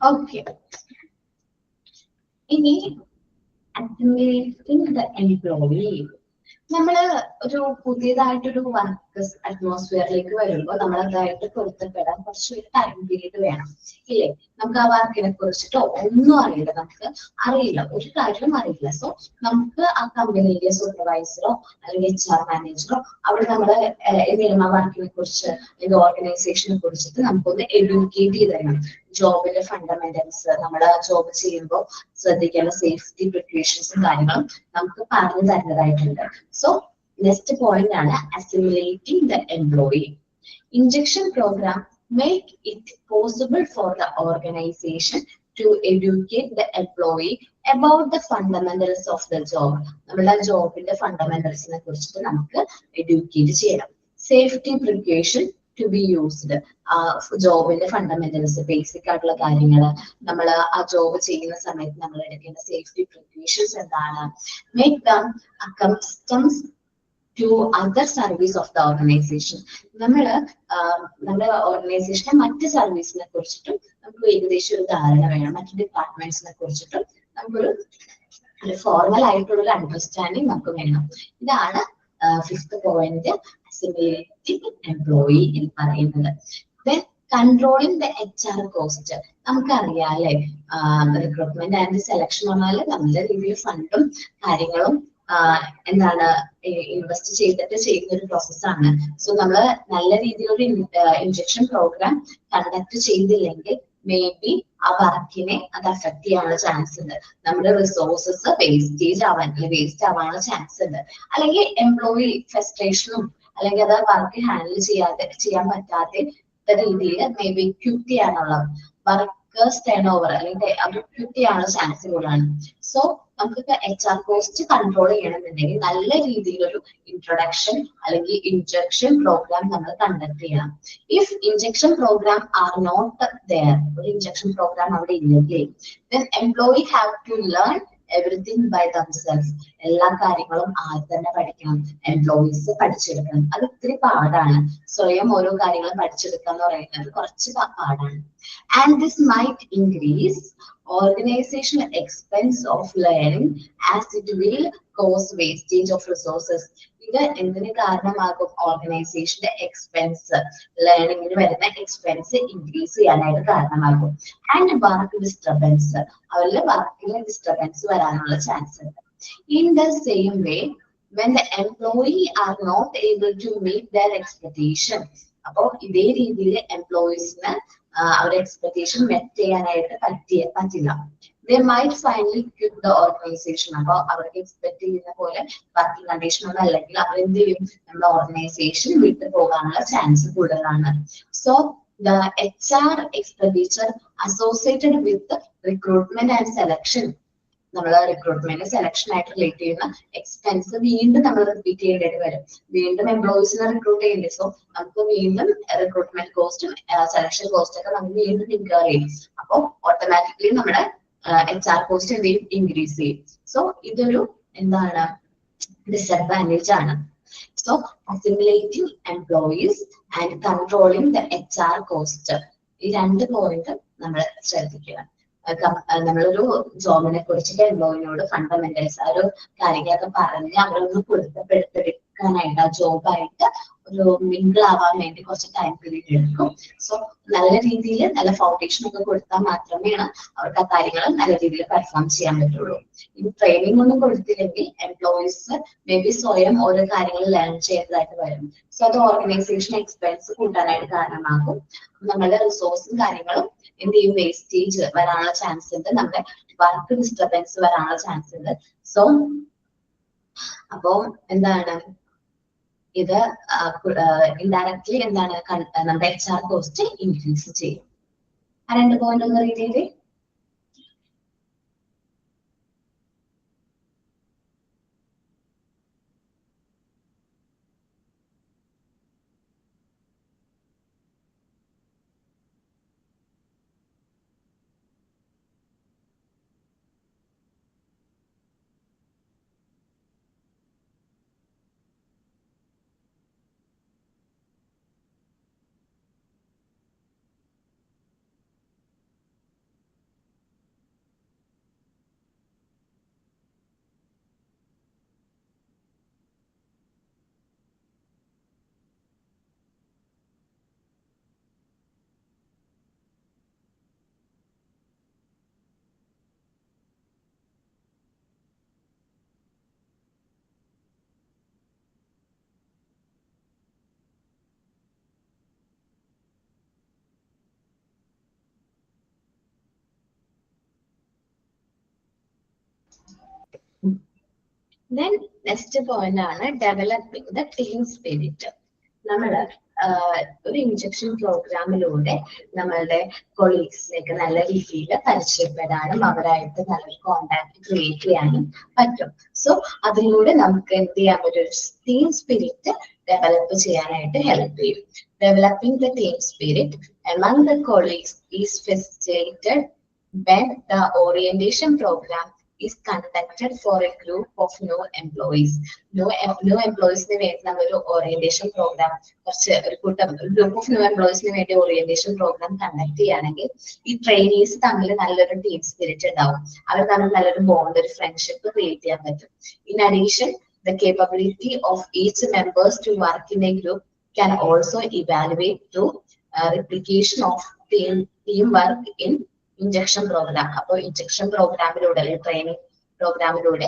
Okay. ഇനി accumulating the employee. നമ്മള് ഒരു പുതിയതായിട്ടൊരു വർക്ക് അറ്റ്മോസ്ഫിയറിലേക്ക് വരുമ്പോൾ നമ്മൾ അതായിട്ട് പൊരുത്തപ്പെടാൻ കുറച്ചൊരു ടൈം പീരീഡ് വേണം ഇല്ലേ? നമുക്ക് ആ വർക്കിനെ കുറിച്ചിട്ടോ ഒന്നും അറിയില്ല, നമുക്ക് അറിയില്ല, ഒരു കാര്യവും അറിയില്ല. സോ നമുക്ക് ആ കമ്പനിയിലെ സൂപ്പർവൈസറോ അല്ലെങ്കിൽ HR മാനേജറോ അവിടെ നമ്മളെ എന്തെങ്കിലും ആ വർക്കിനെ കുറിച്ച് അല്ലെങ്കിൽ ഓർഗനൈസേഷനെ കുറിച്ചിട്ട് നമുക്കൊന്ന് എഡ്യൂക്കേറ്റ് ചെയ്ത് തരണം. ജോബിന്റെ ഫണ്ടമെന്റൽസ്, നമ്മൾ ആ ജോബ് ചെയ്യുമ്പോൾ ശ്രദ്ധിക്കേണ്ട സേഫ്റ്റി പ്രിക്കോഷൻസും കാര്യങ്ങളും നമുക്ക് പറഞ്ഞു തരുന്നതായിട്ടുണ്ട്. So next point ആണ് assimilating the employee. Injection program make it possible for the organization to educate the employee about the fundamentals of the job. നമ്മുടെ ജോബിന്റെ ഫണ്ടമെന്റൽസിനെ കുറിച്ചിട്ട് നമുക്ക് എഡ്യൂക്കേറ്റ് ചെയ്യണം. Safety precaution to be used. ജോബിന്റെ ഫണ്ടമെന്റൽസ്, ബേസിക് ആയിട്ടുള്ള കാര്യങ്ങൾ, നമ്മൾ ആ ജോബ് ചെയ്യുന്ന സമയത്ത് നമ്മൾ എടുക്കേണ്ട സേഫ്റ്റി പ്രിക്കോഷൻസ് എന്താണ്. Make them accustoms to other service of the organisation. നമ്മുടെ ഓർഗനൈസേഷന്റെ മറ്റ് സർവീസിനെ കുറിച്ചിട്ടും നമുക്ക് ഏകദേശം ഒരു ധാരണ വേണം. മറ്റ് ഡിപ്പാർട്ട്മെന്റ്സിനെ കുറിച്ചിട്ടും നമുക്കൊരു ഫോർമൽ ആയിട്ടുള്ള ഒരു അണ്ടർസ്റ്റാൻഡിങ് നമുക്ക് വേണം. ഇതാണ് ഫിഫ്ത്ത് പോയിന്റ്, അസിമിലേറ്റിംഗ് എംപ്ലോയി എന്ന് പറയുന്നത്. Then controlling the HR cost. നമുക്കറിയാം അല്ലെ, റിക്രൂട്ട്മെന്റ് ആൻഡ് സെലക്ഷൻ പറഞ്ഞാൽ നല്ല രീതിയിൽ ഫണ്ടും കാര്യങ്ങളും എന്താണ് ഇൻവെസ്റ്റ് ചെയ്തിട്ട് ചെയ്യുന്ന ഒരു പ്രോസസ്സാണ്. സോ നമ്മൾ നല്ല രീതിയിലൊരു ഇൻജക്ഷൻ പ്രോഗ്രാം കണ്ടക്ട് ചെയ്തില്ലെങ്കിൽ മേ ബി ആ വർക്കിനെ അത് അഫക്ട് ചെയ്യാനുള്ള ചാൻസ് ഉണ്ട്. നമ്മുടെ റിസോഴ്സസ് വേസ്റ്റ് ആവാനുള്ള ചാൻസ് ഉണ്ട്. അല്ലെങ്കിൽ എംപ്ലോയി ഫ്രസ്ട്രേഷനും അല്ലെങ്കിൽ അത് വർക്ക് ഹാൻഡിൽ ചെയ്യാൻ പറ്റാത്ത രീതിയിൽ മേ ബി ക്വിറ്റ് ചെയ്യാനുള്ള വർക്കേഴ്സ് ടേൺ ഓവർ അല്ലെങ്കിൽ അത് ക്വിറ്റ് ചെയ്യാനുള്ള ചാൻസ് കൂടുതലാണ്. സോ നമുക്ക് HR കോസ്റ്റ് കൺട്രോൾ ചെയ്യണമെന്നുണ്ടെങ്കിൽ നല്ല രീതിയിലൊരു ഇൻട്രൊഡക്ഷൻ അല്ലെങ്കിൽ ഇൻജക്ഷൻ പ്രോഗ്രാം നമ്മൾ കണ്ടക്ട് ചെയ്യണം. If injection program are not there, ഒരു ഇൻജക്ഷൻ പ്രോഗ്രാം അവിടെ ഇല്ലെങ്കിൽ then employee have to learn everything by themselves. എല്ലാ കാര്യങ്ങളും ആദ്യം തന്നെ പഠിക്കണം, എംപ്ലോയീസ് പഠിച്ചെടുക്കണം. അത് ഇത്തിരി പാടാണ്. സ്വയം ഓരോ കാര്യങ്ങളും പഠിച്ചെടുക്കുക എന്ന് പറയുന്നത് കുറച്ച് പാടാണ്. And this might increase organizational expense of learning as it will cause wastage of resources. ഇത് എന്തിന് കാരണമാകും? ഓർഗനൈസേഷന്റെ എക്സ്പെൻസ്, ലേണിംഗിന് വരുന്ന എക്സ്പെൻസ് ഇൻക്രീസ് ചെയ്യാനായിട്ട് കാരണമാകും. ആൻഡ് വർക്ക് ഡിസ്റ്റർബൻസ്, അവരിൽ വർക്കിലെ ഡിസ്റ്റർബൻസ് വരാനുള്ള ചാൻസ് ഉണ്ട്. In the same way when the employee are not able to meet their expectation, അപ്പോൾ ഇതേ രീതിയിൽ എംപ്ലോയീസിന് അവരുടെ എക്സ്പെക്ടേഷൻ മെറ്റ് ചെയ്യാനായിട്ട് പറ്റില്ല. They might finally quit the organization. അപ്പോൾ അവർക്ക് എക്സ്പെക്ട് ചെയ്യുന്ന പോലെ വർക്കിംഗ് കണ്ടീഷൻ ഒന്നും അല്ലെങ്കിൽ അവർ എന്ത് ചെയ്യും? നമ്മുടെ ഓർഗനൈസേഷൻ വിട്ടു പോകാനുള്ള ചാൻസ് കൂടുതലാണ്. So the HR expenditure associated with recruitment and selection, നമ്മൾ റിക്രൂട്ട്മെന്റ് സെലക്ഷൻ ആയിട്ട് റിലേറ്റ് ചെയ്യുന്ന എക്സ്പെൻസ് വീണ്ടും നമ്മൾ റിപ്പീറ്റ് ചെയ്യേണ്ടി വരും. വീണ്ടും എംപ്ലോയീസിനെ റിക്രൂട്ട് ചെയ്യേണ്ടി. സോ നമുക്ക് വീണ്ടും റിക്രൂട്ട്മെന്റ് കോസ്റ്റും സെലക്ഷൻ കോസ്റ്റ് ഒക്കെ നമുക്ക് വീണ്ടും ഇൻകർ ചെയ്യും. അപ്പോൾ ഓട്ടോമാറ്റിക്കലി നമ്മുടെ HR കോസ്റ്റ് എന്ത് ചെയ്യും? ഇൻക്രീസ് ചെയ്യും. സോ ഇതൊരു എന്താണ് ഡിസഡ്വാൻറ്റേജ് ആണ്. So assimilating employees and controlling the HR cost, ഈ രണ്ട് പോയിന്റ് നമ്മൾ ശ്രദ്ധിക്കുക. നമ്മളൊരു ജോബിനെ കുറിച്ചിട്ട് എംപ്ലോയിനോട് ഫണ്ടമെന്റൽസ് ആ ഒരു കാര്യങ്ങളൊക്കെ പറഞ്ഞ് അവരൊന്ന് പൊരുത്തപ്പെടുത്തെടുക്കാനായിട്ട് ആ ജോബായിട്ട് ഒരു മിങ്കിൾ ആവാൻ വേണ്ടി കുറച്ച് ടൈം പീരീഡ് എടുക്കും. സോ നല്ല രീതിയിൽ നല്ല ഫൗണ്ടേഷൻ ഒക്കെ കൊടുത്താൽ മാത്രമേ അവർക്ക് ആ കാര്യങ്ങൾ നല്ല രീതിയിൽ പെർഫോം ചെയ്യാൻ പറ്റുള്ളൂ. ഈ ട്രെയിനിങ് ഒന്നും കൊടുത്തില്ലെങ്കിൽ എംപ്ലോയീസ് മേ ബി സ്വയം ഓരോ കാര്യങ്ങൾ ലേൺ ചെയ്തതായിട്ട് വരും. സോ അത് ഓർഗനൈസേഷൻ എക്സ്പെൻസ് കൂട്ടാനായിട്ട് കാരണമാകും. നമ്മുടെ റിസോഴ്സും കാര്യങ്ങളും എന്ത് ചെയ്യും? വേസ്റ്റേജ് വരാനുള്ള ചാൻസ് ഉണ്ട്, നമ്മുടെ വർക്ക് ഡിസ്റ്റർബൻസ് വരാനുള്ള ചാൻസ് ഉണ്ട്. സോ അപ്പോ എന്താണ് ഇത് ഇൻഡയറക്ട്ലി എന്താണ് നമ്മുടെ HR കോസ്റ്റ് ഇൻക്രീസ് ചെയ്യും. ആ രണ്ട് പോയിന്റ് ഒന്ന് രീതിയിൽ Then next point ആണ് developing the team spirit. നമ്മൾ ഒരു ഇൻജക്ഷൻ പ്രോഗ്രാമിലൂടെ നമ്മളുടെ കൊളീഗ്സിലേക്ക് നല്ല രീതിയിൽ പരിചയപ്പെടാനും അവരായിട്ട് നല്ലൊരു കോണ്ടാക്ട് ക്രിയേറ്റ് ചെയ്യാനും പറ്റും. സോ അതിലൂടെ നമുക്ക് എന്ത് ചെയ്യാൻ പറ്റും, ഒരു ടീം സ്പിരിറ്റ് ഡെവലപ്പ് ചെയ്യാനായിട്ട് ഹെൽപ്പ് ചെയ്യും. Developing the team spirit among the colleagues is facilitated when the orientation program is conducted for a group of new employees. New employees ന് വേണ്ടി നമ്മളൊരു ഓറിയന്റേഷൻ പ്രോഗ്രാം ഒരു ഗ്രൂപ്പ് ഓഫ് ന്യൂ എംപ്ലോയീസിന് വേണ്ടി orientation programme conduct ചെയ്യുകയാണെങ്കിൽ ഈ trainees തമ്മിൽ നല്ലൊരു team spirit ഉണ്ടാവും. അവർ തമ്മിൽ നല്ലൊരു ബോണ്ട്, ഒരു ഫ്രണ്ട്ഷിപ്പ് ക്രിയേറ്റ് ചെയ്യാൻ പറ്റും. In addition, the capability of each members to work in a group can also evaluate through replication of teamwork in injection program. അപ്പോൾ ഇൻജക്ഷൻ പ്രോഗ്രാമിലൂടെ അല്ലെങ്കിൽ ട്രെയിനിങ് പ്രോഗ്രാമിലൂടെ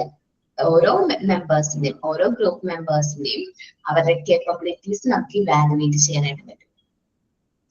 ഓരോ മെമ്പേഴ്സിന്റെയും ഓരോ ഗ്രൂപ്പ് മെമ്പേഴ്സിന്റെയും അവരുടെ കേപ്പബിലിറ്റീസ് നമുക്ക് ഇവാലുവേറ്റ് ചെയ്യാനായിട്ട് പറ്റും.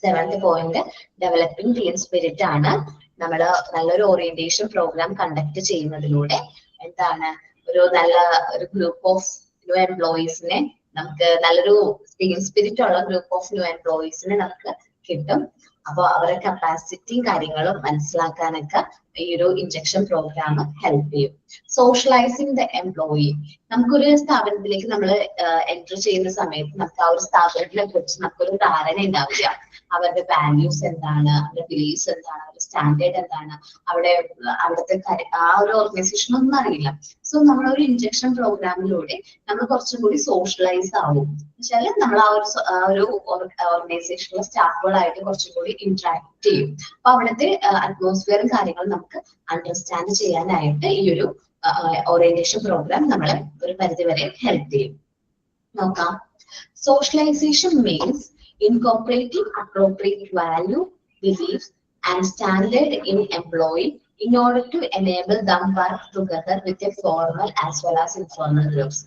7th point developing team spirit ആണ്. നമ്മൾ നല്ലൊരു ഓറിയന്റേഷൻ പ്രോഗ്രാം കണ്ടക്ട് ചെയ്യുന്നതിലൂടെ എന്താണ്, ഒരു ഗ്രൂപ്പ് ഓഫ് ന്യൂ എംപ്ലോയീസിനെ നമുക്ക് നല്ലൊരു ടീം സ്പിരിറ്റ് ഉള്ള ഗ്രൂപ്പ് ഓഫ് ന്യൂ എംപ്ലോയീസിനെ നമുക്ക് കിട്ടും. അപ്പോൾ അവരുടെ കപ്പാസിറ്റിയും കാര്യങ്ങളും മനസ്സിലാക്കാനൊക്കെ ഈ ഒരു ഇൻജക്ഷൻ പ്രോഗ്രാം ഹെൽപ്പ് ചെയ്യും. Socialising the employee. നമുക്കൊരു സ്ഥാപനത്തിലേക്ക് നമ്മൾ എൻറ്റർ ചെയ്യുന്ന സമയത്ത് നമുക്ക് ആ ഒരു സ്ഥാപനത്തിനെ കുറിച്ച് നമുക്കൊരു ധാരണ ഉണ്ടാവില്ല. അവരുടെ വാല്യൂസ് എന്താണ്, അവരുടെ ബിലീഫ്സ് എന്താണ്, അവരുടെ സ്റ്റാൻഡേർഡ് എന്താണ്, അവിടുത്തെ ആ ഒരു ഓർഗനൈസേഷൻ ഒന്നും അറിയില്ല. സോ നമ്മളൊരു ഇൻജക്ഷൻ പ്രോഗ്രാമിലൂടെ നമ്മൾ കുറച്ചും കൂടി സോഷ്യലൈസ് ആവും. വെച്ചാൽ നമ്മൾ ആ ഒരു ഓർഗനൈസേഷനിലെ സ്റ്റാഫുകളായിട്ട് കുറച്ചും കൂടി ഇന്ററാക്ട് ചെയ്യും. അപ്പൊ അവിടുത്തെ അറ്റ്മോസ്ഫിയറും കാര്യങ്ങളും നമുക്ക് അണ്ടർസ്റ്റാൻഡ് ചെയ്യാനായിട്ട് ഈ ഒരു ഓറിയന്റേഷൻ പ്രോഗ്രാം നമ്മളെ ഒരു പരിധിവരെ ഹെൽപ്പ് ചെയ്യും. നോക്കാം. Socialization means incorporating appropriate value, beliefs, and standard in employee in order to enable them work together with a formal as well as informal groups.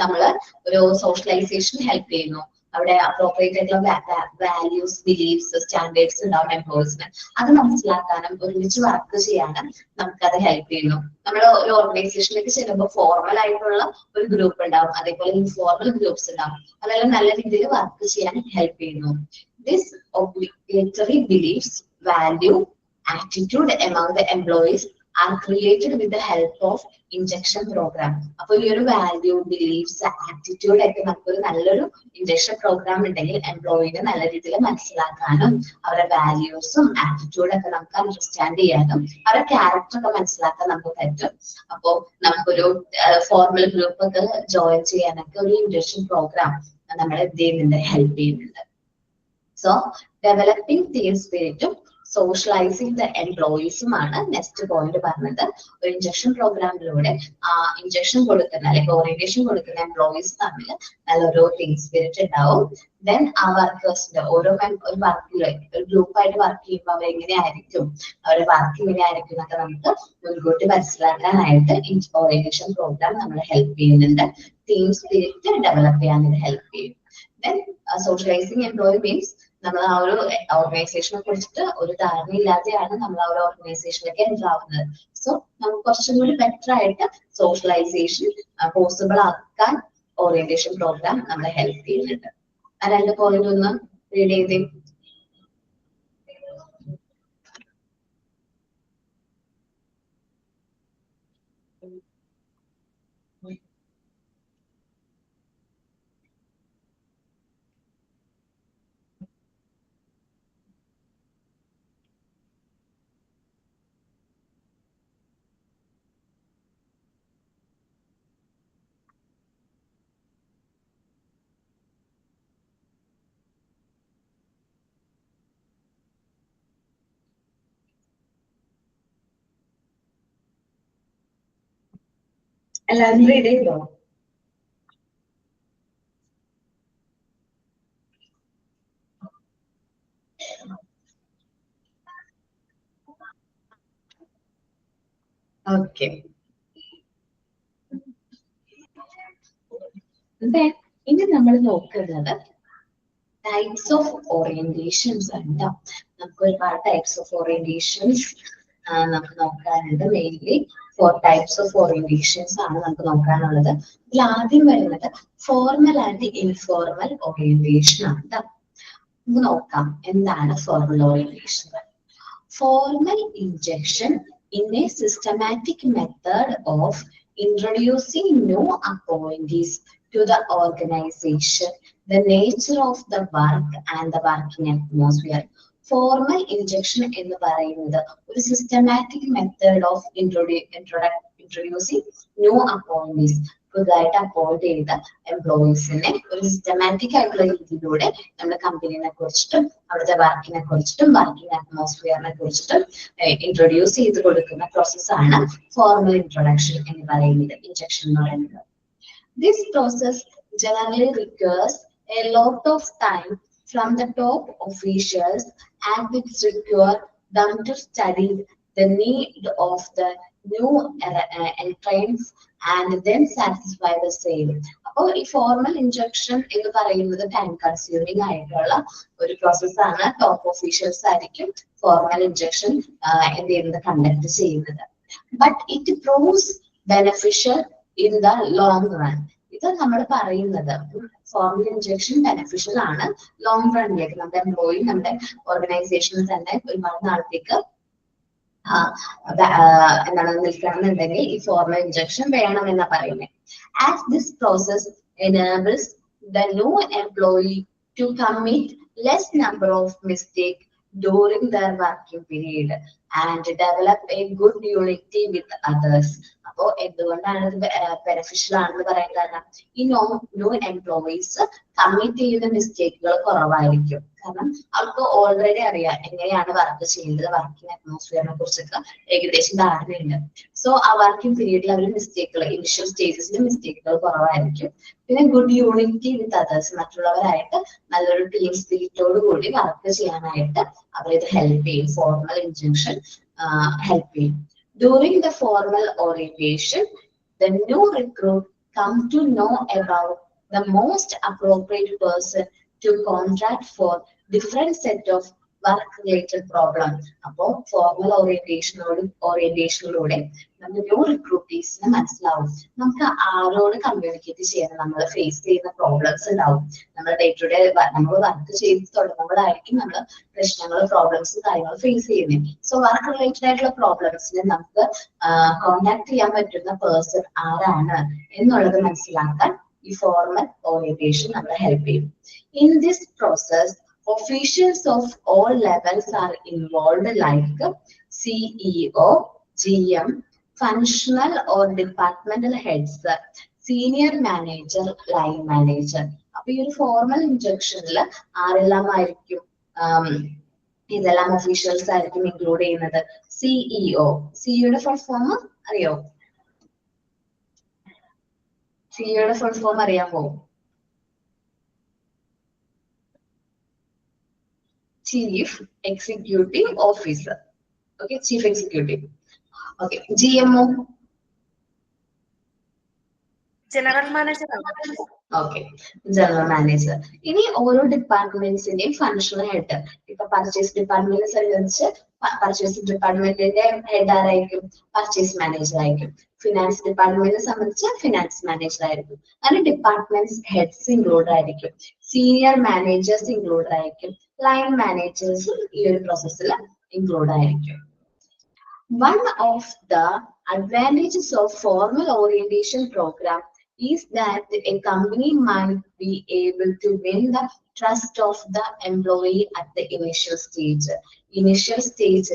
നമ്മൾ ഒരു സോഷ്യലൈസേഷൻ ഹെൽപ്പ് ചെയ്യുന്നു. അവിടെ അപ്രോപ്രിയേറ്റ് ആയിട്ടുള്ള വാല്യൂസ്, ബിലീഫ്സ്, സ്റ്റാൻഡേർഡ്സ് ഉണ്ടാവും എംപ്ലോയീസിന്. അത് മനസ്സിലാക്കാനും ഒരുമിച്ച് work ചെയ്യാനും നമുക്കത് ഹെൽപ്പ് ചെയ്യുന്നു. നമ്മൾ ഒരു ഓർഗനൈസേഷനിലേക്ക് ചെല്ലുമ്പോൾ ഫോർമൽ ആയിട്ടുള്ള ഒരു ഗ്രൂപ്പ് ഉണ്ടാവും, അതേപോലെ ഇൻഫോർമൽ ഗ്രൂപ്പ്സ് ഉണ്ടാവും. അതെല്ലാം നല്ല രീതിയിൽ വർക്ക് ചെയ്യാൻ ഹെൽപ്പ് ചെയ്യുന്നു. This obligatory beliefs, value, attitude among the employees are created with the help of injection program. അപ്പൊ ഈ ഒരു വാല്യൂ, ബിലീഫ്സ്, ആറ്റിറ്റ്യൂഡ് ഒക്കെ നമുക്കൊരു നല്ലൊരു ഇൻജക്ഷൻ പ്രോഗ്രാം ഉണ്ടെങ്കിൽ എംപ്ലോയിനെ നല്ല രീതിയിൽ മനസ്സിലാക്കാനും അവരുടെ വാല്യൂസും ആറ്റിറ്റ്യൂഡും ഒക്കെ നമുക്ക് അണ്ടർസ്റ്റാൻഡ് ചെയ്യാനും അവരുടെ ക്യാരക്ടർ ഒക്കെ മനസ്സിലാക്കാൻ നമുക്ക് പറ്റും. അപ്പോൾ നമുക്കൊരു ഫോർമൽ ഗ്രൂപ്പ് ഒക്കെ ജോയിൻ ചെയ്യാനൊക്കെ ഒരു ഇൻജക്ഷൻ പ്രോഗ്രാം നമ്മളെ എന്ത് ചെയ്യുന്നുണ്ട്, ഹെൽപ്പ് ചെയ്യുന്നുണ്ട്. സോ ഡെവലപ്പിംഗ് ടീം സ്പിരിറ്റും സോഷ്യലൈസിങ് ദ എംപ്ലോയീസുമാണ് നെക്സ്റ്റ് പോയിന്റ് പറഞ്ഞത്. ഒരു ഇൻജക്ഷൻ പ്രോഗ്രാമിലൂടെ ഇൻജക്ഷൻ കൊടുക്കുന്ന അല്ലെങ്കിൽ ഓറിയന്റേഷൻ കൊടുക്കുന്ന എംപ്ലോയീസ് തമ്മിൽ നല്ലൊരു ടീം സ്പിരിറ്റ് ഉണ്ടാവും. ദെൻ ആ വർക്കേഴ്സിന്റെ ഒരു വർക്കിൽ ഒരു ഗ്രൂപ്പായിട്ട് വർക്ക് ചെയ്യുമ്പോൾ അവർ എങ്ങനെയായിരിക്കും, അവരുടെ വർക്ക് എങ്ങനെയായിരിക്കും എന്നൊക്കെ നമുക്ക് മുൻകൂട്ടി മനസ്സിലാക്കാനായിട്ട് ഓറിയന്റേഷൻ പ്രോഗ്രാം നമ്മളെ ഹെൽപ്പ് ചെയ്യുന്നുണ്ട്. ടീം സ്പിരിറ്റ് ഡെവലപ്പ് ചെയ്യാൻ ഹെൽപ്പ് ചെയ്യും. ദെൻ സോഷ്യലൈസിങ് എംപ്ലോയി മീൻസ് നമ്മൾ ആ ഒരു ഓർഗനൈസേഷനെ കുറിച്ചിട്ട് ഒരു ധാരണയില്ലാതെയാണ് നമ്മൾ ആ ഒരു ഓർഗനൈസേഷനിലേക്ക് എൻ്റർ ആവുന്നത്. സോ നമുക്ക് കുറച്ചും കൂടി ബെറ്റർ ആയിട്ട് സോഷ്യലൈസേഷൻ പോസിബിൾ ആക്കാൻ ഓറിയന്റേഷൻ പ്രോഗ്രാം നമ്മളെ ഹെൽപ്പ് ചെയ്യുന്നുണ്ട്. ആ 2 പോയിന്റ് ഒന്ന് റീഡ് ചെയ്തേ. എല്ലാവരും റീഡ് ചെയ്തോ? ഓക്കെ. ഇനി നമ്മൾ നോക്കുന്നത് ടൈപ്സ് ഓഫ് ഓറിയന്റേഷൻസ് ഉണ്ട്. നമുക്ക് ഒരുപാട് ടൈപ്സ് ഓഫ് ഓറിയന്റേഷൻസ് നമുക്ക് നോക്കാനുണ്ട്. മെയിൻലി 4 types of orientations ആണ് നമുക്ക് നോക്കാനുള്ളത്. ഇതിൽ ആദ്യം വരുന്നത് ഫോർമൽ ആൻഡ് ഇൻഫോർമൽ ഓറിയന്റേഷൻ ആണ്. നമുക്ക് നോക്കാം എന്താണ് formal orientation. Formal injection in a systematic method of introducing new appointees to the organization, the nature of the work and the working atmosphere. Formal injection എന്ന് പറയുന്നത് ഒരു systematic method of introducing new appointees, പുതുതായിട്ട് appoint ചെയ്ത എംപ്ലോയീസിനെ ഒരു systematic ആയിട്ടുള്ള രീതിയിലൂടെ നമ്മുടെ കമ്പനിയെ കുറിച്ചിട്ടും അവിടുത്തെ വർക്കിനെ കുറിച്ചിട്ടും വർക്കിംഗ് അറ്റ്മോസ്ഫിയറിനെ കുറിച്ചിട്ടും ഇൻട്രൊഡ്യൂസ് ചെയ്ത് കൊടുക്കുന്ന പ്രോസസ്സാണ് ഫോർമൽ ഇൻട്രൊഡക്ഷൻ എന്ന് പറയുന്നത്, ഇൻജെക്ഷൻ എന്ന് പറയുന്നത്. This process generally requires a lot of time from the top officials and it requires them to study the need of the new entrants and then satisfy the same. അപ്പോൾ ഈ formal injection എന്ന് പറയുന്നത് time consuming ആയിട്ടുള്ള ഒരു പ്രോസസ്സാണ്. Top officials ആയിരിക്കും formal injection എന്ത് ചെയ്യുന്നത്, കണ്ടക്ട് ചെയ്യുന്നത്. But it proves beneficial in the long run. ഇത് നമ്മൾ പറയുന്നത് ഫോർമൽ ഇൻജെക്ഷൻ ബെനഫിഷ്യൽ ആണ് ലോങ് റണ്ണിലേക്ക്. നമ്മുടെ എംപ്ലോയി നമ്മുടെ ഓർഗനൈസേഷനിൽ തന്നെ ഒരുപാട് നാളത്തേക്ക് എന്താണ് നിൽക്കണമെന്നുണ്ടെങ്കിൽ ഈ ഫോർമൽ ഇൻജെക്ഷൻ വേണമെന്നാ പറയുന്നത്. As this process enables the new employee to commit less number of mistakes during their working period and develop a good unity with others. അപ്പോൾ എന്തുകൊണ്ടാണ് ഇത് ബെനഫിഷ്യൽ ആണെന്ന് പറയുന്നത്? ഈ ന്യൂ എംപ്ലോയീസ് കമ്മിറ്റ് ചെയ്യുന്ന മിസ്റ്റേക്കുകൾ കുറവായിരിക്കും. കാരണം അവർക്ക് ഓൾറെഡി അറിയാം എങ്ങനെയാണ് വർക്ക് ചെയ്യുന്നത്, വർക്കിംഗ് അറ്റ്മോസ്ഫിയറിനെ കുറിച്ചൊക്കെ ഏകദേശം ധാരണയുണ്ട്. സോ ആ വർക്കിംഗ് പീരീഡിൽ അവർ മിസ്റ്റേക്കുകൾ, ഇനിഷ്യൽ സ്റ്റേജസിൽ മിസ്റ്റേക്കുകൾ കുറവായിരിക്കും. പിന്നെ ഗുഡ് യൂണിറ്റി വിത്ത് അതേഴ്സ്, മറ്റുള്ളവരായിട്ട് നല്ലൊരു ടീം സ്പിരിറ്റോട് കൂടി വർക്ക് ചെയ്യാനായിട്ട് അവരിത് ഹെൽപ്പ് ചെയ്യും. ഫോർമൽ ഇൻജെക്ഷൻ ഹെൽപ്പ് ചെയ്യും. During the formal orientation, the new recruit come to know about the most appropriate person to contract for different set of work related problem. അപ്പോൾ formal ഓറിയന്റേഷനിലൂടെ നമുക്ക് new റിക്രൂട്ടീസിന് മനസ്സിലാവും നമുക്ക് ആരോട് communicate ചെയ്യണം, നമ്മൾ face ചെയ്യുന്ന problems ഉണ്ടാവും. നമ്മൾ ഡേ ടു ഡേ നമ്മൾ വർക്ക് ചെയ്ത് തുടങ്ങുമ്പോഴായിരിക്കും നമ്മൾ പ്രശ്നങ്ങൾ, പ്രോബ്ലംസ്, കാര്യങ്ങൾ ഫേസ് ചെയ്യുന്നത്. സോ വർക്ക് റിലേറ്റഡ് ആയിട്ടുള്ള പ്രോബ്ലംസിന് നമുക്ക് കോണ്ടാക്ട് ചെയ്യാൻ പറ്റുന്ന പേഴ്സൺ ആരാണ് എന്നുള്ളത് മനസ്സിലാക്കാൻ ഈ ഫോർമൽ ഓറിയന്റേഷൻ നമ്മളെ ഹെൽപ്പ് ചെയ്യും. In this process officials of all levels are involved like CEO, GM, functional or departmental heads, senior manager, line manager. അപ്പൊ ഈ ഒരു ഫോർമൽ ഇൻജെക്ഷനിൽ ആരെല്ലാം ആയിരിക്കും ഇതെല്ലാം ഒഫീഷ്യൽസ് ആയിരിക്കും ഇൻക്ലൂഡ് ചെയ്യുന്നത്? സിഇഒ. സിഇഒയുടെ ഫുൾ ഫോം അറിയോ? സിഇഒയുടെ ഫുൾ ഫോം അറിയാമോ? Chief Executive Officer. Okay, Chief Executive. Okay, GMO. General Manager. Okay, General Manager. ഇനി ഓരോ ഡിപ്പാർട്ട്മെന്റ്സിന്റെയും ഫങ്ഷണൽ ഹെഡ്. ഇപ്പൊ പർച്ചേസ് ഡിപ്പാർട്ട്മെന്റിനെ സംബന്ധിച്ച് പർച്ചേസ് ഡിപ്പാർട്ട്മെന്റിന്റെ ഹെഡ് ആരായിരിക്കും? പർച്ചേസ് മാനേജർ ആയിരിക്കും. ഫിനാൻസ് ഡിപ്പാർട്ട്മെന്റിനെ സംബന്ധിച്ച് ഫിനാൻസ് മാനേജർ ആയിരിക്കും. അങ്ങനെ ഡിപ്പാർട്ട്മെന്റ് ഹെഡ്സ് ഇൻക്ലൂഡ് ആയിരിക്കും. സീനിയർ മാനേജേഴ്സ് ഇൻക്ലൂഡ് ആയിരിക്കും. ലൈൻ മാനേജേഴ്സും ഈ ഒരു പ്രോസസ്സിൽ ഇൻക്ലൂഡ് ആയിരിക്കും. One of the advantages of formal orientation program is that a company might be able to win the trust of the employee at the initial stage. Initial stage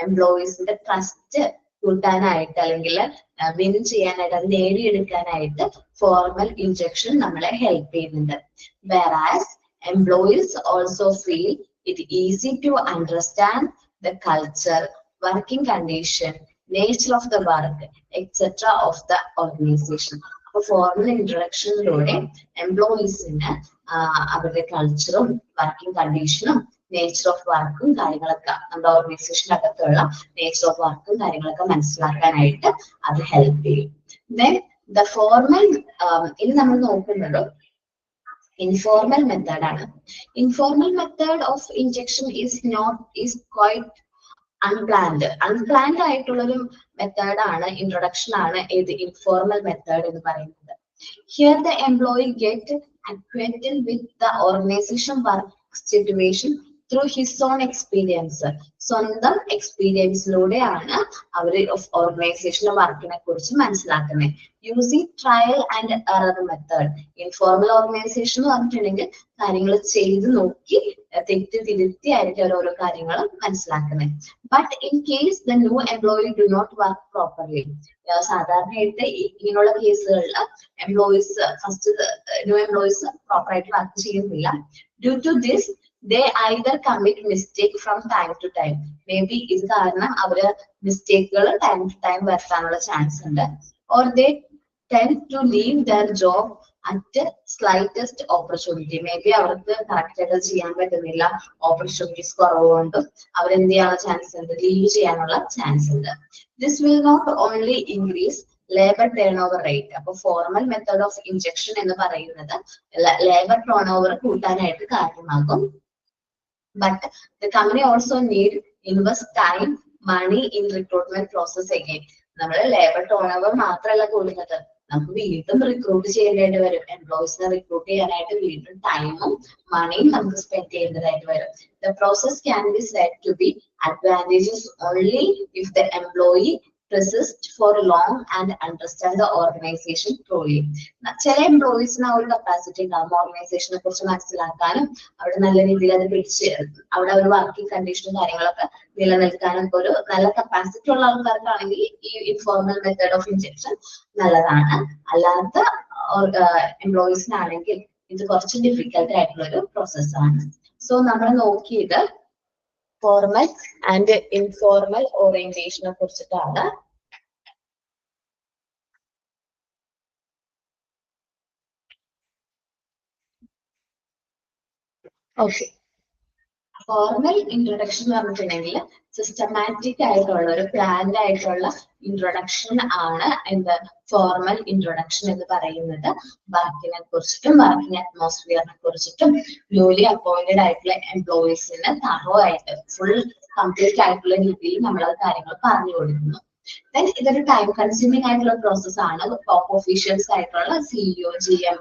എംപ്ലോയീസിന്റെ trust കൂട്ടാനായിട്ട് അല്ലെങ്കിൽ win ചെയ്യാനായിട്ട്, അത് നേടിയെടുക്കാനായിട്ട് formal injection നമ്മളെ help ചെയ്യുന്നുണ്ട്. Whereas employees also feel it easy to understand the culture, working condition, nature of the work, etc. of the organization. അപ്പോൾ formal ഇൻട്രൊഡക്ഷനിലൂടെ എംപ്ലോയീസിന് അവരുടെ കൾച്ചറും വർക്കിംഗ് കണ്ടീഷനും നേച്ചർ ഓഫ് വർക്കും കാര്യങ്ങളൊക്കെ, നമ്മുടെ ഓർഗനൈസേഷനകത്തുള്ള നേച്ചർ ഓഫ് വർക്കും കാര്യങ്ങളൊക്കെ മനസ്സിലാക്കാനായിട്ട് അത് ഹെൽപ്പ് ചെയ്യും. ദെൻ ദ ഫോർമൽ ഇനി നമ്മൾ നോക്കുന്നത് informal method ആണ്. Informal method of injection is quite unplanned ആയിട്ടുള്ളൊരു മെത്തേഡാണ് ഇൻട്രൊഡക്ഷൻ ആണ് ഏത് ഇൻഫോർമൽ മെത്തേഡ് എന്ന് പറയുന്നത്. Here the employee get acquainted with the organization work situation through his own experience. സ്വന്തം എക്സ്പീരിയൻസിലൂടെയാണ് അവർ ഓർഗനൈസേഷന്റെ വർക്കിനെ കുറിച്ച് മനസ്സിലാക്കുന്നത്. Using trial and error method. Informal organisation എന്ന് പറഞ്ഞിട്ടുണ്ടെങ്കിൽ കാര്യങ്ങൾ ചെയ്ത് നോക്കി തെറ്റ് തിരുത്തി ആയിരിക്കും ഓരോ കാര്യങ്ങൾ മനസ്സിലാക്കുന്നത്. But in case the new employee do not work properly. സാധാരണയായിട്ട് ഇങ്ങനെയുള്ള കേസുകളിൽ employees first new employees proper ആയിട്ട് വർക്ക് ചെയ്യുന്നില്ല. Due to this they either commit mistake from time to time. Maybe ഇത് കാരണം അവര് മിസ്റ്റേക്കുകൾ ടൈം ടു ടൈം വരുത്താനുള്ള chance ഉണ്ട്. or they tend to leave their job at slightest opportunity. Maybe അവർക്ക് correct ആയിട്ട് ചെയ്യാൻ പറ്റുന്നില്ല, ഓപ്പർച്യൂണിറ്റീസ് കുറവുകൊണ്ടും അവരെന്ത് ചെയ്യാനുള്ള ചാൻസ് ഉണ്ട്, ലീവ് ചെയ്യാനുള്ള ചാൻസ് ഉണ്ട്. This will not only increase labour turn over rate. അപ്പൊ ഫോർമൽ മെത്തേഡ് ഓഫ് ഇൻജെക്ഷൻ എന്ന് പറയുന്നത് ലേബർ ടേൺ ഓവർ കൂട്ടാനായിട്ട് കാരണമാകും. But the company also need invest time money in recruitment process again. നമ്മൾ labour turn over മാത്രമല്ല കൂടുന്നത്, നമുക്ക് വീണ്ടും റിക്രൂട്ട് ചെയ്യേണ്ടതായിട്ട് വരും. എംപ്ലോയീസിനെ റിക്രൂട്ട് ചെയ്യാനായിട്ട് വീണ്ടും ടൈമും മണിയും നമുക്ക് സ്പെൻഡ് ചെയ്യേണ്ടതായിട്ട് വരും. The process can be said to be advantages only if the employee persist for long and understand the organization truly. ചില എംപ്ലോയീസിന് ആ ഒരു കപ്പാസിറ്റി ഉണ്ടാകും ഓർഗനൈസേഷനെ കുറിച്ച് മനസ്സിലാക്കാനും അവിടെ നല്ല രീതിയിൽ അത് പിടിച്ച് അവിടെ ഒരു വർക്കിംഗ് കണ്ടീഷനും കാര്യങ്ങളൊക്കെ നിലനിൽക്കാനും ഒരു നല്ല കപ്പാസിറ്റി ഉള്ള ആൾക്കാർക്കാണെങ്കിൽ ഈ ഇൻഫോർമൽ മെത്തേഡ് ഓഫ് ഇൻജെക്ഷൻ നല്ലതാണ്. അല്ലാത്ത എംപ്ലോയീസിനാണെങ്കിൽ ഇത് കുറച്ച് ഡിഫിക്കൽട്ട് ആയിട്ടുള്ള ഒരു പ്രോസസ്സാണ്. സോ നമ്മൾ നോക്കിയത് ഫോർമൽ ആൻഡ് ഇൻഫോർമൽ ഓറിയന്റേഷനെ കുറിച്ചിട്ടാണ്. ഓക്കെ, ഫോർമൽ ഇൻട്രൊഡക്ഷൻ എന്ന് പറഞ്ഞിട്ടുണ്ടെങ്കിൽ സിസ്റ്റമാറ്റിക് ആയിട്ടുള്ള ഒരു പ്ലാൻഡ് ആയിട്ടുള്ള ഇൻട്രൊഡക്ഷൻ ആണ് എന്ത് ഫോർമൽ ഇൻട്രൊഡക്ഷൻ എന്ന് പറയുന്നത്. വർക്കിനെ കുറിച്ചിട്ടും വർക്കിംഗ് അറ്റ്മോസ്ഫിയറിനെ കുറിച്ചിട്ടും ന്യൂലി അപ്പോയിന്റഡ് ആയിട്ടുള്ള എംപ്ലോയീസിന് തറോ ആയിട്ട് ഫുൾ കംപ്ലീറ്റ് ആയിട്ടുള്ള രീതിയിൽ നമ്മൾ കാര്യങ്ങൾ പറഞ്ഞു കൊടുക്കുന്നു. ദെൻ ഇതൊരു ടൈം കൺസ്യൂമിംഗ് ആയിട്ടുള്ള പ്രോസസ് ആണ്. ടോപ്പ് ഒഫീഷ്യൽസ് ആയിട്ടുള്ള CEO, GM,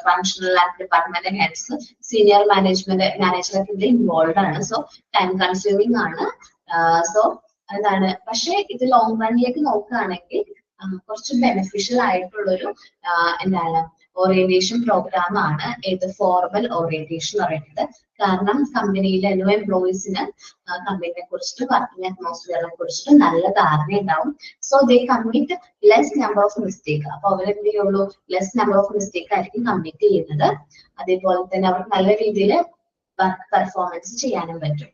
functional and department heads, senior management ഇതിൽ ഇൻവോൾവ് ആണ്. സോ ടൈം കൺസ്യൂമിംഗ് ആണ്. സോ എന്താണ്, പക്ഷെ ഇത് ലോങ് റണ്ണിലേക്ക് നോക്കുകയാണെങ്കിൽ കുറച്ച് ബെനിഫിഷ്യൽ ആയിട്ടുള്ളൊരു എന്താണ് ഓറിയന്റേഷൻ പ്രോഗ്രാം ആണ് ഏത് ഫോർമൽ ഓറിയന്റേഷൻ എന്ന് പറയുന്നത്. കാരണം കമ്പനിയിലെ ന്യൂ എംപ്ലോയീസിന് കമ്പനിയെ കുറിച്ചിട്ട് വർക്കിംഗ് അറ്റ്മോസ്ഫിയറിനെ കുറിച്ചിട്ട് നല്ല ധാരണ ഉണ്ടാവും. So they commit less number of mistake. അപ്പൊ അവരെന്ത് ചെയ്യുള്ളൂ, ലെസ് നമ്പർ ഓഫ് മിസ്റ്റേക്ക് ആയിരിക്കും കമ്മിറ്റ് ചെയ്യുന്നത്. അതേപോലെ തന്നെ അവർക്ക് നല്ല രീതിയിൽ വർക്ക് പെർഫോമൻസ് ചെയ്യാനും പറ്റും.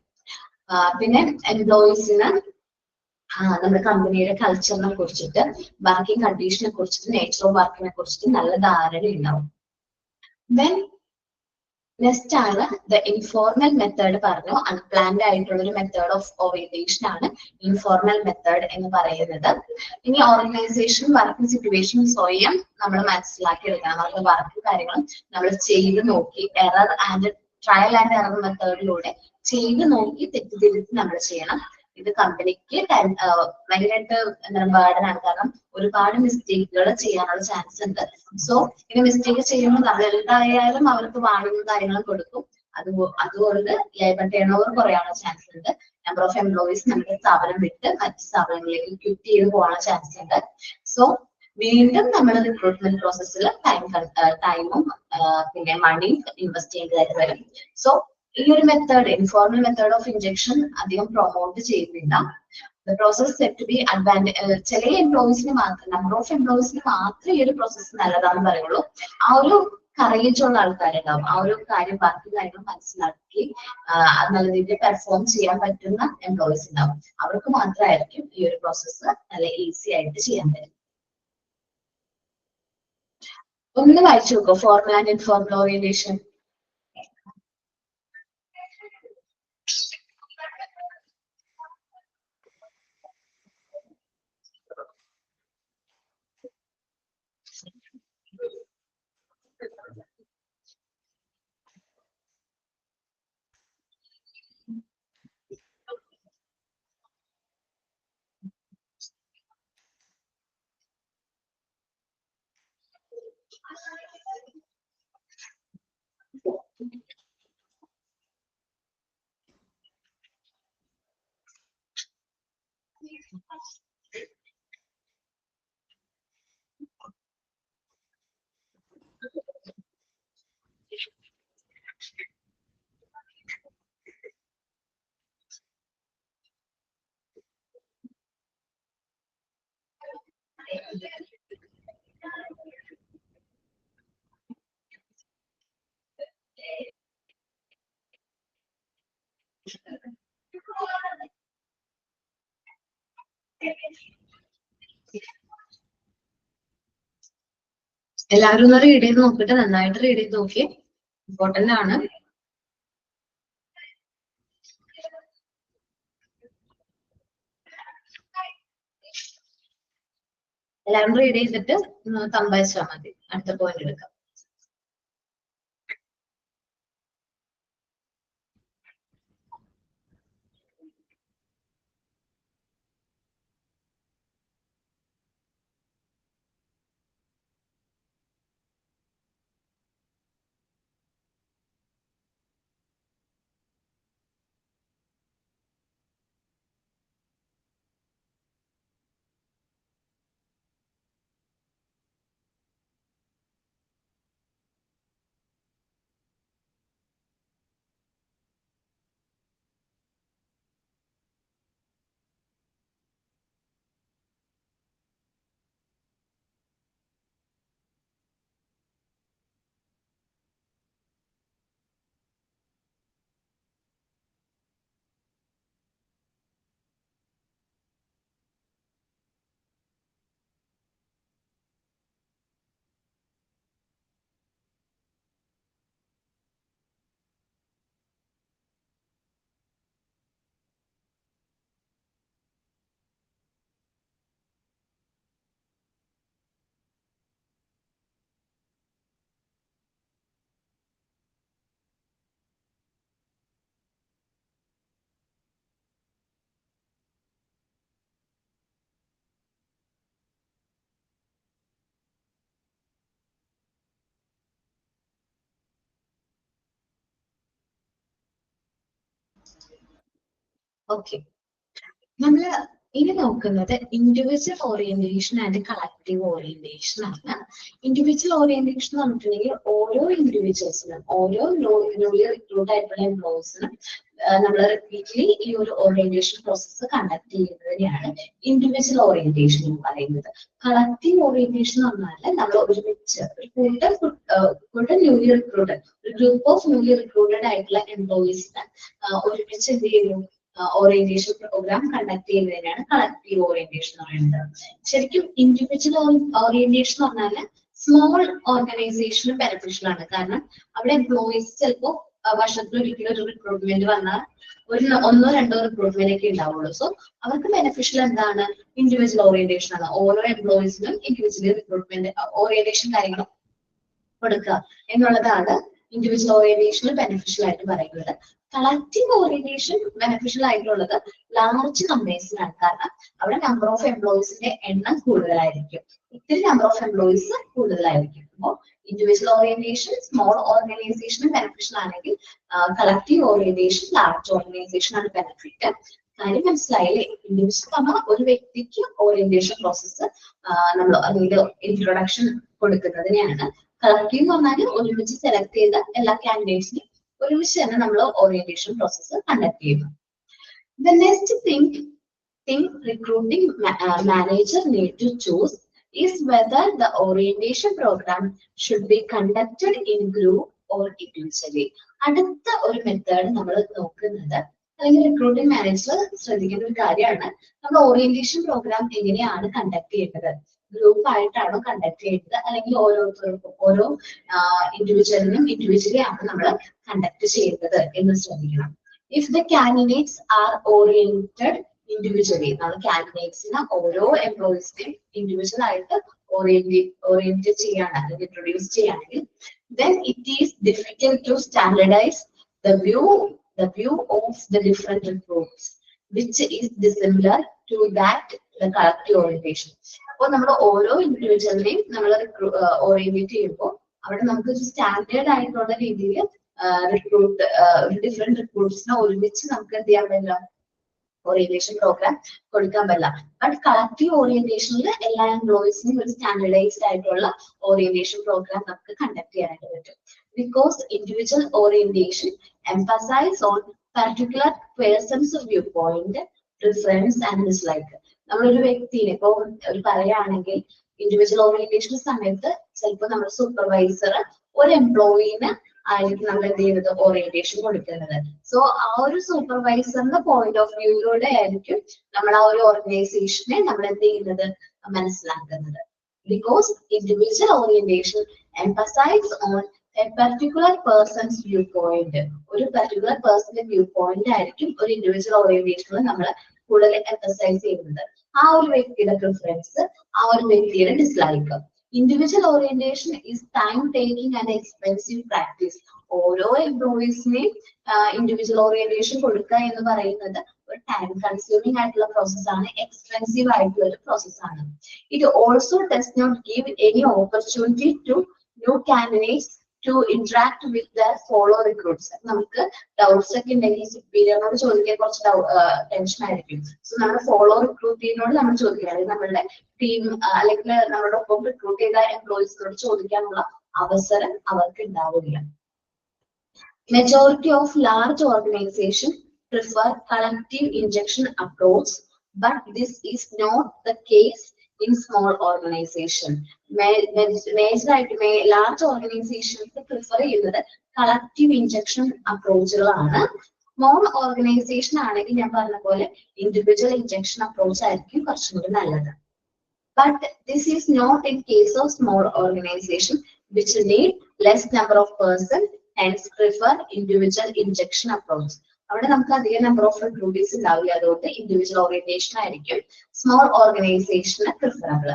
പിന്നെ എംപ്ലോയീസിന് നമ്മുടെ കമ്പനിയുടെ കൾച്ചറിനെ കുറിച്ചിട്ട് വർക്കിംഗ് കണ്ടീഷനെ കുറിച്ചിട്ട് നേച്ചർ ഓഫ് വർക്കിനെ കുറിച്ചിട്ട് നല്ല ധാരണ ഉണ്ടാവും. ദെൻ നെക്സ്റ്റ് ആണ് ദ ഇൻഫോർമൽ മെത്തേഡ്. പറഞ്ഞു അൺപ്ലാൻഡ് ആയിട്ടുള്ള ഒരു മെത്തേഡ് ഓഫ് ഓറിയന്റേഷൻ ആണ് ഇൻഫോർമൽ മെത്തേഡ് എന്ന് പറയുന്നത്. ഇനി ഓർഗനൈസേഷൻ വർക്കിംഗ് സിറ്റുവേഷൻ സ്വയം നമ്മൾ മനസ്സിലാക്കി എടുക്കണം. നമ്മുടെ വർക്ക് കാര്യങ്ങളും നമ്മൾ ചെയ്ത് നോക്കി error and trial and error മെത്തേഡിലൂടെ ചെയ്ത് നോക്കി തെറ്റിദ്ധരിച്ച് നമ്മൾ ചെയ്യണം. ഇത് കമ്പനിക്ക് ഭയങ്കരമായിട്ട് എന്താണ് ബേർഡൻ ആണ്. കാരണം ഒരുപാട് മിസ്റ്റേക്കുകൾ ചെയ്യാനുള്ള ചാൻസ് ഉണ്ട്. സോ ഇങ്ങനെ മിസ്റ്റേക്ക് ചെയ്യുമ്പോൾ നമ്മൾ എന്തായാലും അവർക്ക് വാങ്ങുന്ന കാര്യങ്ങൾ കൊടുക്കും. അതുകൊണ്ട് ലേബർ ടേൺ ഓവർ കുറയാനുള്ള ചാൻസ് ഉണ്ട്. നമ്പർ ഓഫ് എംപ്ലോയീസ് നമ്മുടെ സ്ഥാപനം വിട്ട് മറ്റ് സ്ഥാപനങ്ങളിലേക്ക് ക്വിറ്റ് ചെയ്ത് പോകാനുള്ള ചാൻസ് ഉണ്ട്. സോ വീണ്ടും നമ്മൾ റിക്രൂട്ട്മെന്റ് പ്രോസസ്സിൽ ടൈമും പിന്നെ മണിയും ഇൻവെസ്റ്റ് ചെയ്യേണ്ടതായിട്ട് വരും. സോ ഈ ഒരു method informal method of injection അധികം പ്രൊമോട്ട് ചെയ്യുന്നില്ല. The process set to be advantage. ചില എംപ്ലോയീസിന് മാത്രം, നമ്പർ ഓഫ് എംപ്ലോയീസിന് മാത്രമേ ഈ ഒരു പ്രോസസ് നല്ലതാണെന്ന് പറയുള്ളൂ. ആ ഒരു കറേജ് ഉള്ള ആൾക്കാരുണ്ടാവും, ആ ഒരു കാര്യം ബാക്കി കാര്യങ്ങൾ മനസ്സിലാക്കി അത് നല്ല രീതിയിൽ പെർഫോം ചെയ്യാൻ പറ്റുന്ന എംപ്ലോയീസ് ഉണ്ടാവും. അവർക്ക് മാത്രമായിരിക്കും ഈ ഒരു പ്രോസസ്സ് നല്ല ഈസി ആയിട്ട് ചെയ്യാൻ പറ്റും. ഒന്ന് വായിച്ചു നോക്കൂ ഫോർമൽ ആൻഡ് ഇൻഫോർമൽ ഓറിയന്റേഷൻ. എല്ലാവരും ഒന്ന് റീഡ് ചെയ്ത് നോക്കിയിട്ട് നന്നായിട്ട് റീഡ് ചെയ്ത് നോക്കിയേ, ഇമ്പോർട്ടന്റ് ആണ്. എല്ലാവരും റീഡ് ചെയ്തിട്ട് തമ്പയച്ചാൽ മതി. അടുത്ത പോയിന്റ് എടുക്കാം. ഓക്കെ, നമ്മള് ഇനി നോക്കുന്നത് individual orientation and collective orientation ആണ്. ഇൻഡിവിജ്വൽ ഓറിയന്റേഷൻ എന്ന് പറഞ്ഞിട്ടുണ്ടെങ്കിൽ ഓരോ ഇൻഡിവിജ്വൽസിനും, ഓരോ ന്യൂലി റിക്രൂട്ട് ആയിട്ടുള്ള എംപ്ലോയീസിനും നമ്മൾ റിപ്പീറ്റ്ലി ഈ ഒരു ഓറിയന്റേഷൻ പ്രോസസ്സ് കണ്ടക്ട് ചെയ്യുന്നതിനെയാണ് ഇൻഡിവിജ്വൽ ഓറിയന്റേഷൻ എന്ന് പറയുന്നത്. കളക്റ്റീവ് ഓറിയന്റേഷൻ എന്ന് പറഞ്ഞാൽ നമ്മൾ ഒരുമിച്ച് ഒരു കൂട്ടം ന്യൂലി റിക്രൂട്ടഡ്, ഒരു ഗ്രൂപ്പ് ഓഫ് ന്യൂലി റിക്രൂട്ടഡ് ആയിട്ടുള്ള എംപ്ലോയീസിന് ഒരുമിച്ച് എന്ത് ചെയ്യും, ഓറിയന്റേഷൻ പ്രോഗ്രാം കണ്ടക്ട് ചെയ്യുന്നതിനാണ് കളക്റ്റീവ് ഓറിയന്റേഷൻ എന്ന് പറയുന്നത്. ശരിക്കും ഇൻഡിവിജ്വൽ ഓറിയന്റേഷൻ എന്ന് പറഞ്ഞാൽ സ്മോൾ ഓർഗനൈസേഷന് ബെനിഫിഷ്യൽ ആണ്. കാരണം അവിടെ എംപ്ലോയീസ് ചിലപ്പോൾ വർഷത്തിൽ ഒരിക്കലും ഒരു റിക്രൂട്ട്മെന്റ് വന്നാൽ ഒന്നോ രണ്ടോ റിക്രൂട്ട്മെന്റ് ഒക്കെ ഉണ്ടാവുള്ളൂ. സോ അവർക്ക് ബെനിഫിഷ്യൽ എന്താണ്, ഇൻഡിവിജ്വൽ ഓറിയന്റേഷൻ ആണ്. ഓരോ എംപ്ലോയീസിനും ഇൻഡിവിജ്വലി റിക്രൂട്ട്മെന്റ് ഓറിയന്റേഷൻ കാര്യങ്ങൾ കൊടുക്കുക എന്നുള്ളതാണ് ഇൻഡിവിജ്വൽ ഓറിയന്റേഷന് ബെനിഫിഷ്യൽ ആയിട്ട് പറയുന്നത്. കളക്റ്റീവ് ഓറിയന്റേഷൻ ബെനിഫിഷ്യൽ ആയിട്ടുള്ളത് ലാർജ് കമ്പനീസിനാണ്. കാരണം അവിടെ നമ്പർ ഓഫ് എംപ്ലോയീസിന്റെ എണ്ണം കൂടുതലായിരിക്കും, ഇത്തിരി നമ്പർ ഓഫ് എംപ്ലോയീസ് കൂടുതലായിരിക്കും. അപ്പോൾ ഇൻഡിവിജ്വൽ ഓറിയന്റേഷൻ സ്മോൾ ഓർഗനൈസേഷന് ബെനിഫിഷ്യൽ ആണെങ്കിൽ കളക്റ്റീവ് ഓറിയന്റേഷൻ ലാർജ് ഓർഗനൈസേഷൻ ആണ് ബെനിഫിറ്റ്. കാര്യം മനസ്സിലായില്ലേ? ഇൻഡിവിജ്വൽ പറഞ്ഞാൽ ഒരു വ്യക്തിക്ക് ഓറിയന്റേഷൻ പ്രോസസ്സ് നമ്മൾ അല്ലെങ്കിൽ ഇൻട്രൊഡക്ഷൻ കൊടുക്കുന്നതിനെയാണ്. കളക്റ്റീവ് എന്ന് പറഞ്ഞാൽ ഒരുമിച്ച് സെലക്ട് ചെയ്ത എല്ലാ കാൻഡിഡേറ്റ്സിനും ഒരുമിച്ച് തന്നെ നമ്മൾ ഓറിയന്റേഷൻ പ്രോസസ്സ് കണ്ടക്ട് ചെയ്യുന്നു. The next thing recruiting manager need to choose is whether the orientation program should be conducted in group or individually. അടുത്ത ഒരു മെത്തേഡ് നമ്മൾ നോക്കുന്നത്, അല്ലെങ്കിൽ റിക്രൂട്ടിംഗ് മാനേജർ ശ്രദ്ധിക്കേണ്ട ഒരു കാര്യമാണ്, നമ്മൾ ഓറിയന്റേഷൻ പ്രോഗ്രാം എങ്ങനെയാണ് കണ്ടക്ട് ചെയ്യേണ്ടത്. ഗ്രൂപ്പ് ആയിട്ടാണോ കണ്ടക്ട് ചെയ്യുന്നത്, അല്ലെങ്കിൽ ഓരോരുത്തർക്കും ഓരോ ഇൻഡിവിജ്വലിനും ഇൻഡിവിജ്വലി ആണ് നമ്മൾ കണ്ടക്ട് ചെയ്യുന്നത് എന്ന് ശ്രദ്ധിക്കണം. If the candidates are oriented individually, നമ്മൾ കാൻഡിഡേറ്റ്സിന് ഓരോ എംപ്ലോയീസിനെയും ഇൻഡിവിജ്വൽ ആയിട്ട് ഓറിയന്റ് ചെയ്യാണ് അല്ലെങ്കിൽ ഇൻട്രൊഡ്യൂസ് ചെയ്യുകയാണെങ്കിൽ, then it is difficult to standardize the view of the different groups which is dissimilar to that the collective orientation. അപ്പോൾ നമ്മൾ ഓരോ ഇൻഡിവിജ്വലിനെയും നമ്മൾ ഓറിയന്റേറ്റ് ചെയ്യുമ്പോൾ അവിടെ നമുക്ക് ഒരു സ്റ്റാൻഡേർഡ് ആയിട്ടുള്ള രീതിയിൽ ഡിഫറെന്റ് റിക്രൂട്ട്സിനെ ഒരുമിച്ച് നമുക്ക് എന്ത് ചെയ്യാൻ പറ്റില്ല, ഓറിയന്റേഷൻ പ്രോഗ്രാം കൊടുക്കാൻ പറ്റില്ല. ബട്ട് കളക്റ്റീവ് ഓറിയന്റേഷനിൽ എല്ലാ എംപ്ലോയീസിനും ഒരു സ്റ്റാൻഡർഡൈസ്ഡ് ആയിട്ടുള്ള ഓറിയന്റേഷൻ പ്രോഗ്രാം നമുക്ക് കണ്ടക്ട് ചെയ്യാനായിട്ട് പറ്റും. Because individual orientation emphasize on particular person's viewpoint, preference and dislike. നമ്മളൊരു വ്യക്തിനെ ഇപ്പൊ ഒരു പറയുകയാണെങ്കിൽ ഇൻഡിവിജ്വൽ ഓറിയന്റേഷൻ സമയത്ത് ചിലപ്പോൾ നമ്മുടെ സൂപ്പർവൈസർ ഒരു എംപ്ലോയീന് ആയിരിക്കും നമ്മൾ എന്ത് ചെയ്യുന്നത് ഓറിയന്റേഷൻ കൊടുക്കുന്നത്. സോ ആ ഒരു സൂപ്പർവൈസറിന്റെ പോയിന്റ് ഓഫ് വ്യൂയിലൂടെ ആയിരിക്കും നമ്മൾ ആ ഒരു ഓർഗനൈസേഷനെ നമ്മൾ എന്ത് ചെയ്യുന്നത് മനസ്സിലാക്കുന്നത്. Because individual orientation emphasize on a particular person's viewpoint. ഒരു പർട്ടിക്കുലർ പേഴ്സന്റെ വ്യൂ പോയിന്റ് ആയിരിക്കും ഒരു ഇൻഡിവിജ്വൽ ഓറിയന്റേഷനിൽ നമ്മൾ കൂടുതൽ എംഫസൈസ് ചെയ്യുന്നത്. ആ ഒരു വ്യക്തിയുടെ പ്രിഫറൻസ്, ആ ഒരു വ്യക്തിയുടെ dislike. Individual orientation is time taking and expensive practice. ഓരോ എംപ്ലോയീസിനെയും ഇൻഡിവിജ്വൽ ഓറിയന്റേഷൻ കൊടുക്കുക എന്ന് പറയുന്നത് ഒരു ടൈം കൺസ്യൂമിംഗ് ആയിട്ടുള്ള പ്രോസസ്സാണ്, എക്സ്പെൻസീവ് ആയിട്ടുള്ള ഒരു പ്രോസസ്സാണ്. It also does not give any opportunity to new candidates to interact with their follow recruits. നമുക്ക് ഡൗട്ട്സ് ഒക്കെ ഉണ്ടെങ്കിൽ സുപ്പീരിയറിനോട് ചോദിക്കാൻ കുറച്ച് ടെൻഷൻ ആയിരിക്കും. സോ നമ്മുടെ ഫോളോ റിക്രൂട്ടിനോട് നമ്മൾ ചോദിക്കുക, നമ്മളുടെ ടീം അല്ലെങ്കിൽ നമ്മുടെ ഒപ്പം റിക്രൂട്ട് ചെയ്ത എംപ്ലോയീസിനോട് ചോദിക്കാനുള്ള അവസരം അവർക്ക് ഉണ്ടാവില്ല. Majority of large organizations prefer collective injection approach, but this is not the case in small organization. മേജറായിട്ട് ലാർജ് ഓർഗനൈസേഷൻസ് പ്രിഫർ ചെയ്യുന്നത് കളക്റ്റീവ് ഇൻജെക്ഷൻ അപ്രോച്ചുകളാണ്. സ്മോൾ ഓർഗനൈസേഷൻ ആണെങ്കിൽ ഞാൻ പറഞ്ഞ പോലെ ഇൻഡിവിജ്വൽ ഇൻജെക്ഷൻ അപ്രോച്ച് ആയിരിക്കും കുറച്ചും കൂടി നല്ലത്. But this is not in case of small organization which need less number of persons, hence prefer individual injection approach. അവിടെ നമുക്ക് അധികം നമ്പർ ഓഫ് റിക്രൂട്ടേഴ്സ് ഉണ്ടാവില്ല, അതുകൊണ്ട് ഇൻഡിവിജ്വൽ ഓറിയന്റേഷൻ ആയിരിക്കും സ്മോൾ ഓർഗനൈസേഷന് preferable.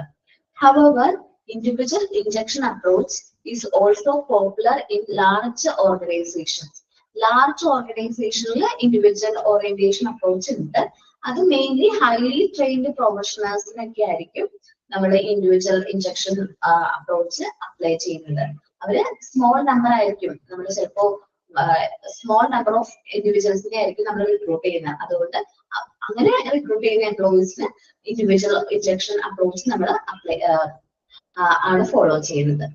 However, individual injection approach is also popular in large organizations. Large organizationൽ individual orientation approach ഉണ്ട്. അത് mainly highly trained പ്രൊഫഷണൽസിനൊക്കെ ആയിരിക്കും നമ്മൾ ഇൻഡിവിജ്വൽ ഇൻജെക്ഷൻ അപ്രോച്ച് അപ്ലൈ ചെയ്യുന്നത്. അവര് സ്മോൾ നമ്പർ ആയിരിക്കും, നമ്മൾ ചിലപ്പോ സ്മോൾ നമ്പർ ഓഫ് ഇൻഡിവിജ്വൽസിനെ ആയിരിക്കും നമ്മൾ റിക്രൂട്ട് ചെയ്യുന്നത്. അതുകൊണ്ട് അങ്ങനെ റിക്രൂട്ട് ചെയ്യുന്ന എംപ്ലോയീസിന് ഇൻഡിവിജ്വൽ ഇൻജെക്ഷൻ അപ്രോച്ച് നമ്മൾ ആണ് ഫോളോ ചെയ്യുന്നത്.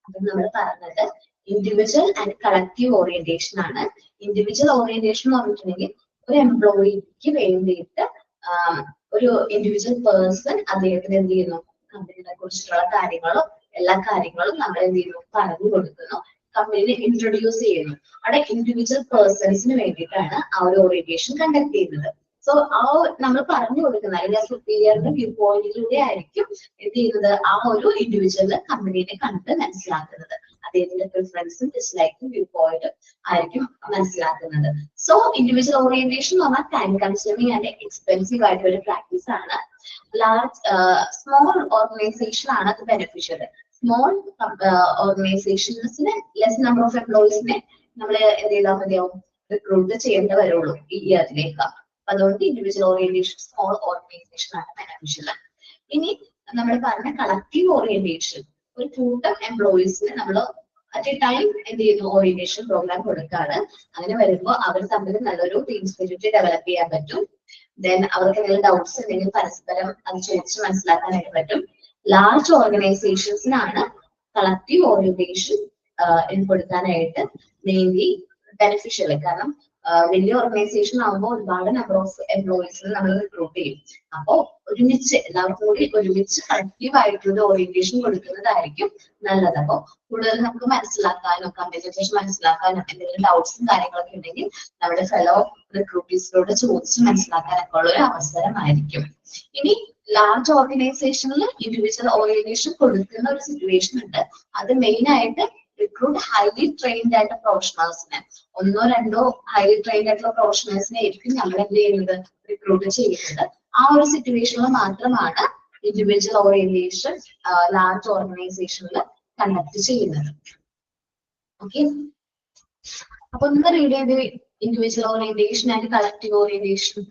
അപ്പൊ നമ്മൾ പറഞ്ഞത് ഇൻഡിവിജ്വൽ ആൻഡ് കളക്റ്റീവ് ഓറിയന്റേഷൻ ആണ്. ഇൻഡിവിജ്വൽ ഓറിയന്റേഷൻ എന്ന് പറഞ്ഞിട്ടുണ്ടെങ്കിൽ ഒരു എംപ്ലോയിക്ക് വേണ്ടിയിട്ട് ഒരു ഇൻഡിവിജ്വൽ പേഴ്സൺ അദ്ദേഹത്തിന് എന്ത് ചെയ്യുന്നു, കമ്പനിയെ കുറിച്ചുള്ള കാര്യങ്ങളോ എല്ലാ കാര്യങ്ങളും നമ്മൾ എന്ത് ചെയ്യുന്നു പറഞ്ഞു കൊടുക്കുന്നു, കമ്പനിനെ ഇൻട്രൊഡ്യൂസ് ചെയ്യുന്നു. അവിടെ ഇൻഡിവിജ്വൽ പേഴ്സൺസിന് വേണ്ടിയിട്ടാണ് ആ ഒരു ഓറിയന്റേഷൻ കണ്ടക്ട് ചെയ്യുന്നത്. സോ ആ നമ്മൾ പറഞ്ഞു കൊടുക്കുന്ന അല്ലെങ്കിൽ സുപ്പീരിയറിന്റെ വ്യൂ പോയിന്റിലൂടെ ആയിരിക്കും എന്ത് ചെയ്യുന്നത് ആ ഒരു ഇൻഡിവിജ്വല് കമ്പനിയെ കണ്ട് മനസ്സിലാക്കുന്നത്. അദ്ദേഹത്തിന്റെ പ്രിഫറൻസും ഡിസ്ലൈക്കും വ്യൂ പോയിന്റും ആയിരിക്കും മനസ്സിലാക്കുന്നത്. സോ ഇൻഡിവിജ്വൽ ഓറിയന്റേഷൻ എന്ന് പറഞ്ഞാൽ ടൈം കൺസ്യൂമിംഗ് ആൻഡ് എക്സ്പെൻസീവ് ആയിട്ടുള്ള ഒരു പ്രാക്ടീസ് ആണ്. സ്മോൾ ഓർഗനൈസേഷൻ ആണ് അത് ബെനിഫിഷ്യൽ. സ്മോൾ ഓർഗനൈസേഷൻസിന് ലെസ് നമ്പർ ഓഫ് എംപ്ലോയീസിനെ നമ്മൾ എന്ത് ചെയ്താൽ മതിയാവും, റിക്രൂട്ട് ചെയ്യേണ്ടി വരുള്ളൂ ഈ ഇയറിലേക്ക്. അതുകൊണ്ട് ഇൻഡിവിജ്വൽ ഓറിയന്റേഷൻ സ്മോൾ ഓർഗനൈസേഷൻ ആണ് ബെനിഫിഷ്യൽ. ഇനി നമ്മൾ പറഞ്ഞ കളക്റ്റീവ് ഓറിയന്റേഷൻ, ഒരു കൂട്ടം എംപ്ലോയീസിന് നമ്മൾ അറ്റ് എ ടൈം എന്ത് ചെയ്യുന്നു ഓറിയന്റേഷൻ പ്രോഗ്രാം കൊടുക്കാറ്. അങ്ങനെ വരുമ്പോൾ അവർ തമ്മിൽ നല്ലൊരു ടീം സ്പിരിറ്റ് ഡെവലപ്പ് ചെയ്യാൻ പറ്റും. ദെൻ അവർക്ക് എന്തെങ്കിലും ഡൗട്ട്സ് ഉണ്ടെങ്കിൽ പരസ്പരം അത് ചോദിച്ച് മനസ്സിലാക്കാനായിട്ട് പറ്റും. ലാർജ് ഓർഗനൈസേഷൻസിനാണ് കളക്റ്റീവ് ഓറിയന്റേഷൻ കൊടുക്കാനായിട്ട് മെയിൻലി ബെനിഫിഷ്യൽ. കാരണം വലിയ ഓർഗനൈസേഷൻ ആകുമ്പോൾ ഒരുപാട് നമ്പർ ഓഫ് എംപ്ലോയീസിനെ നമ്മൾ റിക്രൂട്ട് ചെയ്യും. അപ്പോൾ ഒരുമിച്ച് എല്ലാവർക്കും കൂടി ഒരുമിച്ച് കളക്റ്റീവ് ആയിട്ടുള്ള ഓറിയന്റേഷൻ കൊടുക്കുന്നതായിരിക്കും നല്ലത്. അപ്പോൾ കൂടുതൽ നമുക്ക് മനസ്സിലാക്കാനും കമ്പനിയെ കുറിച്ച് മനസ്സിലാക്കാനും എന്തെങ്കിലും ഡൗട്ട്സും കാര്യങ്ങളൊക്കെ ഉണ്ടെങ്കിൽ നമ്മുടെ ഫെലോ റിക്രൂട്ടേഴ്സിനോട് ചോദിച്ച് മനസ്സിലാക്കാനൊക്കെ ഉള്ള ഒരു അവസരമായിരിക്കും. ഇനി ലാർജ് ഓർഗനൈസേഷനിൽ ഇൻഡിവിജ്വൽ ഓറിയന്റേഷൻ കൊടുക്കുന്ന ഒരു സിറ്റുവേഷൻ ഉണ്ട്. അത് മെയിൻ ആയിട്ട് റിക്രൂട്ട് ഹൈലി ട്രെയിൻഡ് ആയിട്ടുള്ള പ്രൊഫഷണൽസിനെ, ഒന്നോ രണ്ടോ ഹൈലി ട്രെയിൻഡ് ആയിട്ടുള്ള പ്രൊഫഷണൽസിനെ ആയിരിക്കും നമ്മൾ എന്ത് ചെയ്യുന്നത് റിക്രൂട്ട് ചെയ്യുന്നത്. ആ ഒരു സിറ്റുവേഷനിൽ മാത്രമാണ് ഇൻഡിവിജ്വൽ ഓറിയന്റേഷൻ ലാർജ് ഓർഗനൈസേഷനിൽ കണ്ടക്ട് ചെയ്യുന്നത്. ഓക്കെ, അപ്പൊ ഒന്ന് റീഡ് ചെയ്ത് individual orientation and collective orientation.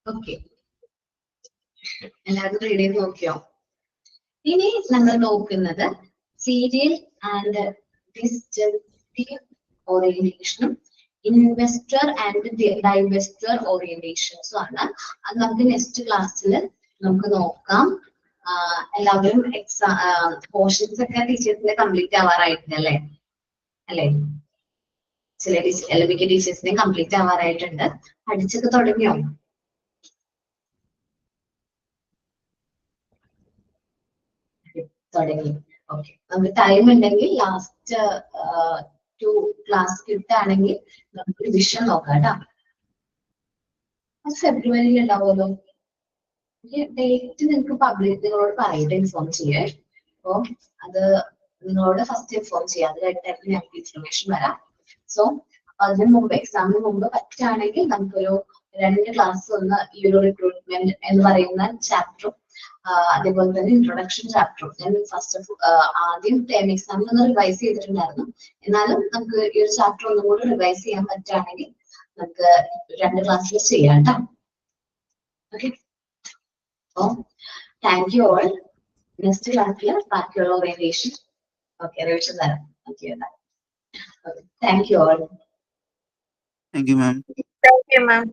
Okay, എല്ലാവരും റീഡ് ചെയ്ത് നോക്കിയോ? ഇനി നമ്മൾ നോക്കുന്നത് സീരിയൽ ആൻഡ് ഡിസ്ജക്റ്റീവ് ഓറിയന്റേഷനും ഇൻവെസ്റ്റർ ആൻഡ് ഡൈവെസ്റ്റർ ഓറിയന്റേഷൻസും ആണ്. അത് നമുക്ക് നെക്സ്റ്റ് ക്ലാസ്സിൽ നമുക്ക് നോക്കാം. എല്ലാവരും പോർഷൻസ് ഒക്കെ ടീച്ചേഴ്സിനെ കംപ്ലീറ്റ് ആവാറായിട്ടുണ്ട് അല്ലേ? ചില മിക്ക ടീച്ചേഴ്സിനെ കംപ്ലീറ്റ് ആവാറായിട്ടുണ്ട്. പഠിച്ചൊക്കെ തുടങ്ങിയോ? തുടങ്ങി. ഓക്കെ, നമുക്ക് ടൈം ഉണ്ടെങ്കിൽ ലാസ്റ്റ് 2 ക്ലാസ് കിട്ടുകയാണെങ്കിൽ നമുക്ക് റിവിഷൻ നോക്കാം കേട്ടോ. അത് ഫെബ്രുവരിയിൽ ഉണ്ടാവുമല്ലോ. ഡേറ്റ് നിങ്ങൾക്ക് നിങ്ങളോട് പറയിട്ട് ഇൻഫോം ചെയ്യേ. അപ്പോ അത് നിങ്ങളോട് ഫസ്റ്റ് ഇൻഫോം ചെയ്യാം. അത് കഴിഞ്ഞിട്ടായിരിക്കും ഞങ്ങൾക്ക് ഇൻഫർമേഷൻ വരാം. സോ അതിന് മുമ്പ്, എക്സാമിന് മുമ്പ് പറ്റുകയാണെങ്കിൽ നമുക്കൊരു 2 ക്ലാസ് ഒന്ന് ഈ ഒരു റിക്രൂട്ട്മെന്റ് എന്ന് പറയുന്ന ചാപ്റ്ററും അതേപോലെ തന്നെ ഇൻട്രൊഡക്ഷൻ ചാപ്റ്ററും ഞാൻ ആദ്യം ടേം എക്സാമിൽ ഒന്ന് റിവൈസ് ചെയ്തിട്ടുണ്ടായിരുന്നു. എന്നാലും നമുക്ക് ഈ ഒരു ചാപ്റ്റർ ഒന്നും കൂടി റിവൈസ് ചെയ്യാൻ പറ്റുകയാണെങ്കിൽ നമുക്ക് 2 ക്ലാസ്സിൽ ചെയ്യാം കേട്ടോ. ഓക്കെ, അപ്പോൾ താങ്ക് യു ഓൾ. നെക്സ്റ്റ് ക്ലാസ്സിൽ ബാക്കിയുള്ള ഓറിയന്റേഷൻ റിവിഷൻ തരാം. Thank you all. Thank you, ma'am. Thank you, ma'am.